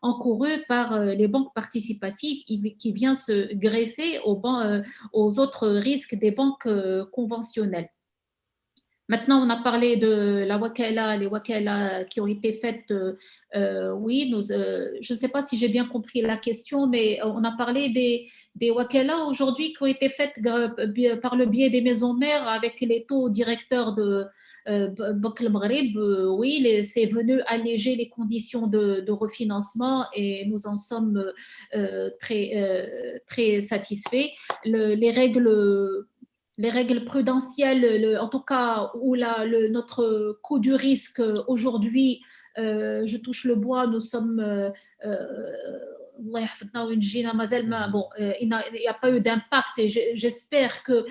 Speaker 7: encouru par les banques participatives qui vient se greffer aux autres risques des banques conventionnelles. Maintenant, on a parlé de la wakala, les wakala qui ont été faites. Oui, je ne sais pas si j'ai bien compris la question, mais on a parlé des wakala aujourd'hui qui ont été faites par le biais des maisons mères avec les taux directeurs de Banque El Maghreb. Oui, c'est venu alléger les conditions de refinancement et nous en sommes très satisfaits. Les règles prudentielles, en tout cas, où notre coût du risque aujourd'hui, je touche le bois, nous sommes. Il n'y a pas eu d'impact et j'espère que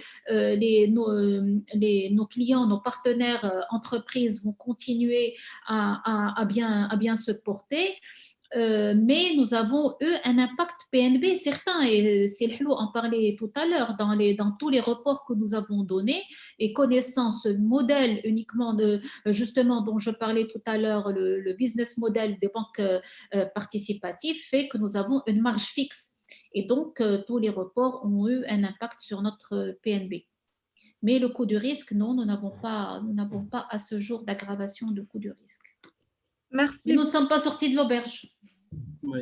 Speaker 7: nos clients, nos partenaires entreprises vont continuer à bien se porter. Mais nous avons eu un impact PNB certain et Silhlou en parlait tout à l'heure dans tous les reports que nous avons donnés et connaissant ce modèle uniquement justement dont je parlais tout à l'heure, le business model des banques participatives fait que nous avons une marge fixe et donc tous les reports ont eu un impact sur notre PNB. Mais le coût du risque, non, nous n'avons pas à ce jour d'aggravation de coût du risque.
Speaker 2: Merci.
Speaker 7: Mais nous ne sommes pas sortis de l'auberge.
Speaker 6: Oui.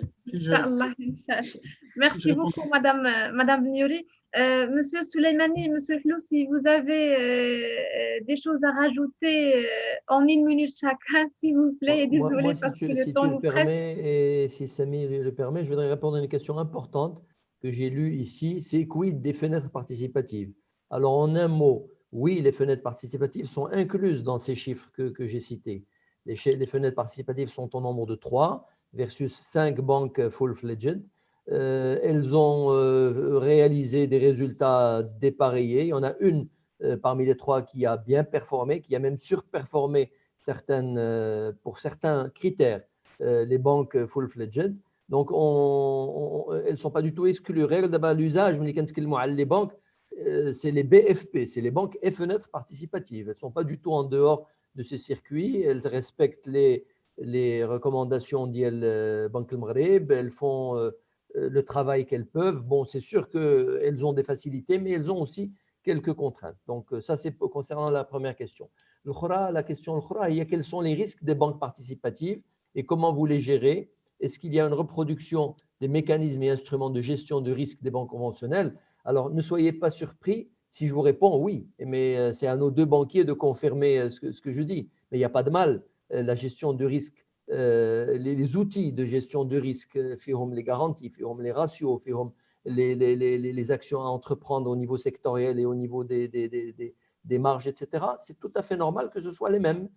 Speaker 2: Merci beaucoup, Madame Bniori. Monsieur Souleymani, Monsieur Hlou, si vous avez des choses à rajouter en 1 minute chacun, s'il vous plaît. Désolée parce que le temps nous presse.
Speaker 1: Et si Samy le permet, je voudrais répondre à une question importante que j'ai lue ici. C'est quid des fenêtres participatives? Alors, en un mot, oui, les fenêtres participatives sont incluses dans ces chiffres que j'ai cités. Les fenêtres participatives sont au nombre de 3. versus 5 banques full-fledged. Elles ont réalisé des résultats dépareillés. Il y en a une parmi les 3 qui a bien performé, qui a même surperformé pour certains critères, les banques full-fledged. Donc, elles ne sont pas du tout exclues. D'abord, l'usage, les banques, c'est les BFP, c'est les banques et fenêtres participatives. Elles ne sont pas du tout en dehors de ce circuit. Elles respectent les recommandations d'El Banque al-Maghreb. Elles font le travail qu'elles peuvent. Bon, c'est sûr qu'elles ont des facilités, mais elles ont aussi quelques contraintes. Donc, ça, c'est concernant la première question. La question, quels sont les risques des banques participatives et comment vous les gérez? Est-ce qu'il y a une reproduction des mécanismes et instruments de gestion de risque des banques conventionnelles? Alors, ne soyez pas surpris si je vous réponds oui, mais c'est à nos 2 banquiers de confirmer ce que je dis. Mais il n'y a pas de mal. La gestion de risque, les outils de gestion de risque, les garanties, les ratios, les actions à entreprendre au niveau sectoriel et au niveau des marges, etc. C'est tout à fait normal que ce soit les mêmes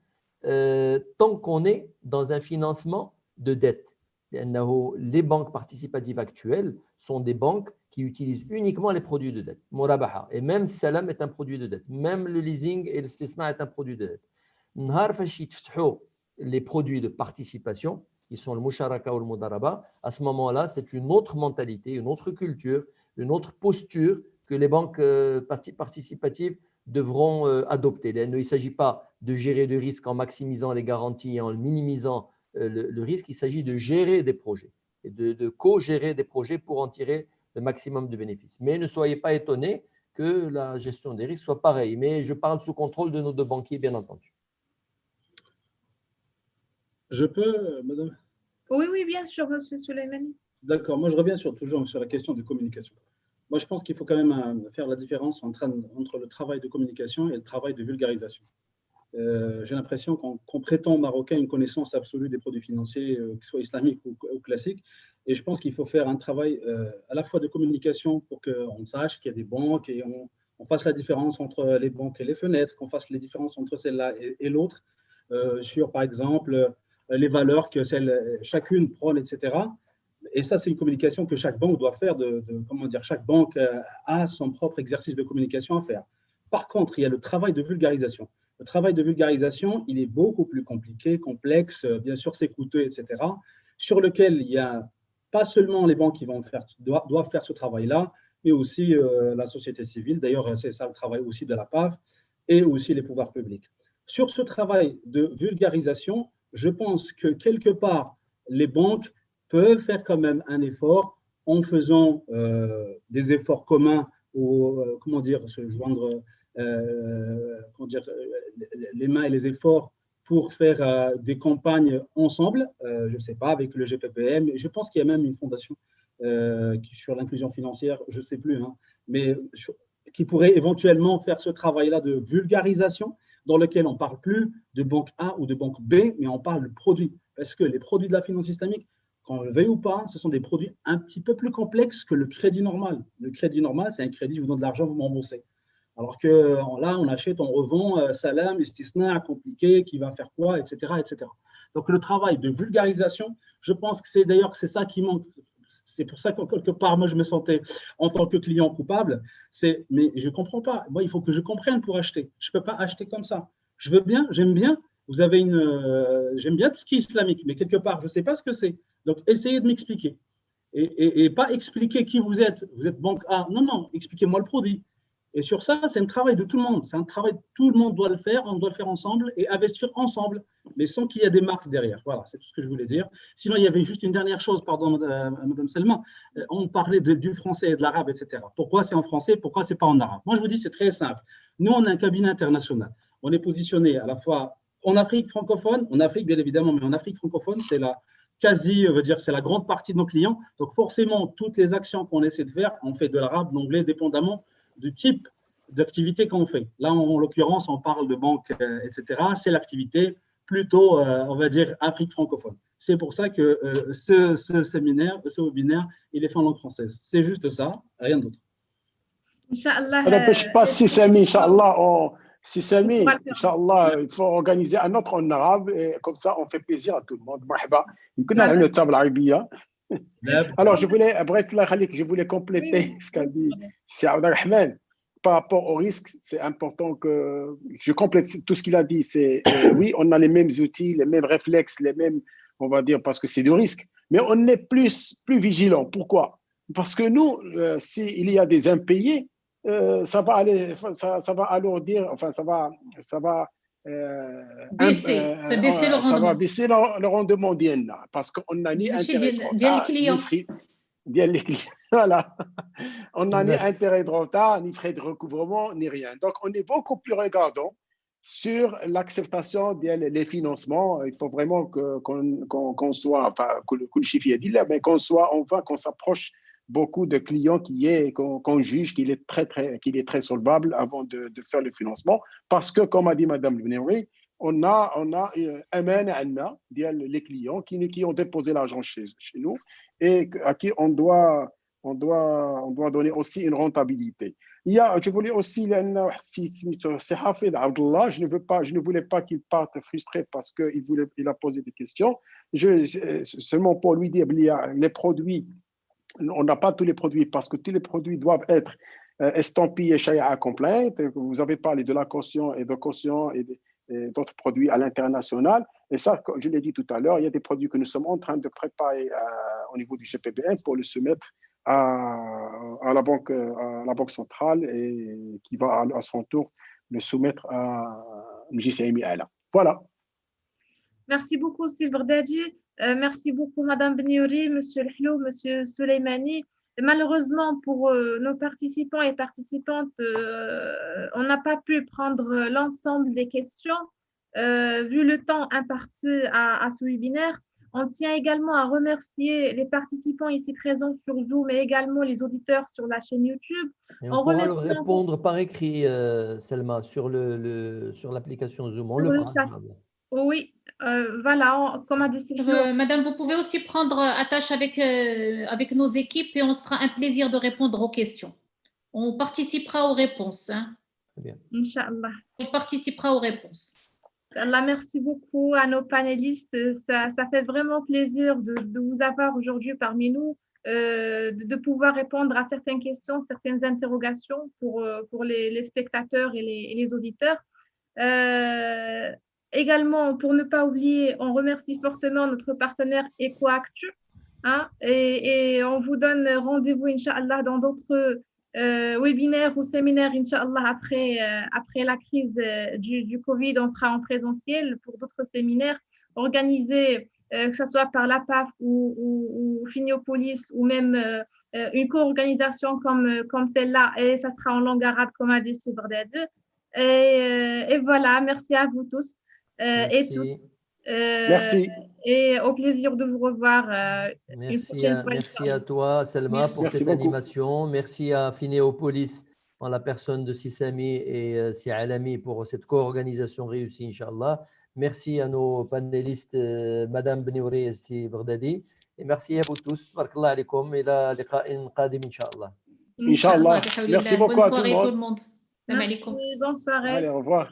Speaker 1: tant qu'on est dans un financement de dette. Les banques participatives actuelles sont des banques qui utilisent uniquement les produits de dette. Murabaha. Et même Salam est un produit de dette. Même le leasing et le stisna est un produit de dette. Les produits de participation, qui sont le musharaka ou le mudaraba, à ce moment-là, c'est une autre mentalité, une autre culture, une autre posture que les banques participatives devront adopter. Il ne s'agit pas de gérer le risque en maximisant les garanties et en minimisant le risque, il s'agit de gérer des projets et de co-gérer des projets pour en tirer le maximum de bénéfices. Mais ne soyez pas étonnés que la gestion des risques soit pareille. Mais je parle sous contrôle de nos 2 banquiers, bien entendu.
Speaker 6: Je peux, madame?
Speaker 2: Oui, bien sûr, monsieur Souleymane.
Speaker 6: D'accord, moi je reviens toujours sur la question de communication. Moi je pense qu'il faut quand même faire la différence entre le travail de communication et le travail de vulgarisation. J'ai l'impression qu'on prétend aux Marocains une connaissance absolue des produits financiers, qu'ils soient islamiques ou classiques. Et je pense qu'il faut faire un travail à la fois de communication pour qu'on sache qu'il y a des banques et on fasse la différence entre les banques et les fenêtres, qu'on fasse les différences entre celle-là et l'autre, sur par exemple les valeurs que chacune prône, etc. Et ça, c'est une communication que chaque banque doit faire. Chaque banque a son propre exercice de communication à faire. Par contre, il y a le travail de vulgarisation. Le travail de vulgarisation, il est beaucoup plus compliqué, complexe, bien sûr, c'est coûteux, etc., sur lequel il n'y a pas seulement les banques qui doivent faire ce travail-là, mais aussi la société civile. D'ailleurs, c'est ça le travail aussi de la PAF et aussi les pouvoirs publics. Sur ce travail de vulgarisation, je pense que quelque part, les banques peuvent faire quand même un effort en faisant des efforts communs ou, se joindre les mains et les efforts pour faire des campagnes ensemble, je ne sais pas, avec le GPPM. Je pense qu'il y a même une fondation sur l'inclusion financière, je ne sais plus, mais qui pourrait éventuellement faire ce travail-là de vulgarisation dans lequel on ne parle plus de banque A ou de banque B, mais on parle de produits. Parce que les produits de la finance islamique, qu'on le veuille ou pas, ce sont des produits un petit peu plus complexes que le crédit normal. Le crédit normal, c'est un crédit, je vous donne de l'argent, vous me remboursez. Alors que là, on achète, on revend, salam, istisna, compliqué, qui va faire quoi, etc., etc. Donc, le travail de vulgarisation, je pense que c'est d'ailleurs c'est ça qui manque. C'est pour ça que quelque part, moi, je me sentais en tant que client coupable. Mais je ne comprends pas. Moi, il faut que je comprenne pour acheter. Je ne peux pas acheter comme ça. Je veux bien, j'aime bien. Vous avez j'aime bien tout ce qui est islamique, mais quelque part, je ne sais pas ce que c'est. Donc, essayez de m'expliquer. Et pas expliquer qui vous êtes. Vous êtes banque A. Non, non, expliquez-moi le produit. Et sur ça, c'est un travail de tout le monde. C'est un travail, tout le monde doit le faire. On doit le faire ensemble et investir ensemble, mais sans qu'il y ait des marques derrière. Voilà, c'est tout ce que je voulais dire. Sinon, il y avait juste une dernière chose, pardon, Madame Selma. On parlait du français et de l'arabe, etc. Pourquoi c'est en français? Pourquoi c'est pas en arabe? Moi, je vous dis, c'est très simple. Nous, on a un cabinet international. On est positionné à la fois en Afrique francophone, en Afrique bien évidemment, mais en Afrique francophone, c'est c'est la grande partie de nos clients. Donc, forcément, toutes les actions qu'on essaie de faire, on fait de l'arabe, de l'anglais, dépendamment du type d'activité qu'on fait. Là, en l'occurrence, on parle de banque, etc. C'est l'activité plutôt, on va dire, Afrique francophone. C'est pour ça que ce séminaire, ce webinaire, il est fait en langue française. C'est juste ça, rien d'autre.
Speaker 2: Inch'Allah.
Speaker 3: Ça n'empêche pas, si Sami, Inch'Allah, Si Samy,
Speaker 2: On pourra le faire.
Speaker 3: Inch'Allah, il faut organiser un autre en arabe et comme ça, on fait plaisir à tout le monde. Marhaba. يمكن
Speaker 2: Voilà.
Speaker 3: نعملوا table عربية. Alors, je voulais
Speaker 2: Oui,
Speaker 3: compléter
Speaker 2: oui.
Speaker 3: ce qu'a dit
Speaker 2: Oui.
Speaker 3: c'est Abdelrahman. Par rapport au risque, c'est important que je complète tout ce qu'il a dit. C'est oui, on a les mêmes outils, les mêmes réflexes, les mêmes, on va dire, parce que c'est du risque. Mais on est plus vigilant. Pourquoi? Parce que nous, s'il y a des impayés, ça va aller, ça va alourdir, enfin, ça va
Speaker 7: baisser le
Speaker 3: ça va
Speaker 7: rendement.
Speaker 3: baisser le rendement d'IENA parce qu'on n'a ni
Speaker 7: ماشي
Speaker 3: intérêt de
Speaker 7: ديال
Speaker 3: retard, ni
Speaker 7: الكليون.
Speaker 3: frais. Les clients, voilà. On n'a ni
Speaker 1: Exact.
Speaker 3: intérêt de retard, ni frais de recouvrement, ni rien. Donc, on est beaucoup plus regardant sur l'acceptation des financements. Il faut vraiment qu'on soit, enfin, que le chiffre est dit là, mais qu'on soit, enfin, qu'on s'approche beaucoup de clients qu'on juge qu'il est très solvable avant de faire le financement. Parce que, comme a dit Madame Benouri, on a les clients qui ont déposé l'argent chez nous et à qui on doit donner aussi une rentabilité. Je voulais aussi, c'est Hafid Abdullah, je ne voulais pas qu'il parte frustré parce qu'il a posé des questions. Seulement pour lui dire, les produits, on n'a pas tous les produits parce que tous les produits doivent être estampillés Sharia compliant. Vous avez parlé de la caution et de caution et d'autres produits à l'international. Et ça, comme je l'ai dit tout à l'heure, il y a des produits que nous sommes en train de préparer au niveau du GPBN pour le soumettre à la banque centrale et qui va à son tour le soumettre à MJCMI. Voilà.
Speaker 2: Merci beaucoup, Sylvain Dadji. Merci beaucoup, Madame Benouri, Monsieur Lhlou, Monsieur Soleimani. Malheureusement, pour nos participants et participantes, on n'a pas pu prendre l'ensemble des questions. Vu le temps imparti à ce webinaire, on tient également à remercier les participants ici présents sur Zoom et également les auditeurs sur la chaîne YouTube.
Speaker 1: Et on pourra leur répondre par écrit, Selma, sur l'application Zoom. On le fera.
Speaker 2: Oui, voilà, comme a dit
Speaker 7: Madame, vous pouvez aussi prendre attache avec nos équipes et on se fera un plaisir de répondre aux questions. On participera aux réponses. Hein.
Speaker 1: Très bien.
Speaker 2: Inch'Allah.
Speaker 7: On participera aux réponses.
Speaker 2: Allah, merci beaucoup à nos panélistes. Ça fait vraiment plaisir de vous avoir aujourd'hui parmi nous, de pouvoir répondre à certaines questions, certaines interrogations pour les spectateurs et les auditeurs. Également, pour ne pas oublier, on remercie fortement notre partenaire EcoActu. Hein, et on vous donne rendez-vous, Inch'Allah, dans d'autres webinaires ou séminaires, Inch'Allah, après la crise du Covid. On sera en présentiel pour d'autres séminaires organisés, que ce soit par la PAF ou Finiopolis ou même une co-organisation comme celle-là. Et ça sera en langue arabe, comme a dit Sibrdadi. Et voilà, merci à vous tous. Et toutes.
Speaker 3: Merci.
Speaker 2: Et au plaisir de vous revoir.
Speaker 1: Merci à toi, Selma, pour cette animation. Merci à Finéopolis, en la personne de Sissami et Sialami, pour cette co-organisation réussie, Inch'Allah. Merci à nos panélistes, Madame Benouri et Si Bardadi. Et merci à vous tous. Barakallah alaikum. Ila liqa'in qadim, Inch'Allah.
Speaker 3: Inch'Allah. Merci beaucoup à tout le monde.
Speaker 2: Merci, bonne soirée.
Speaker 3: Allez, au revoir.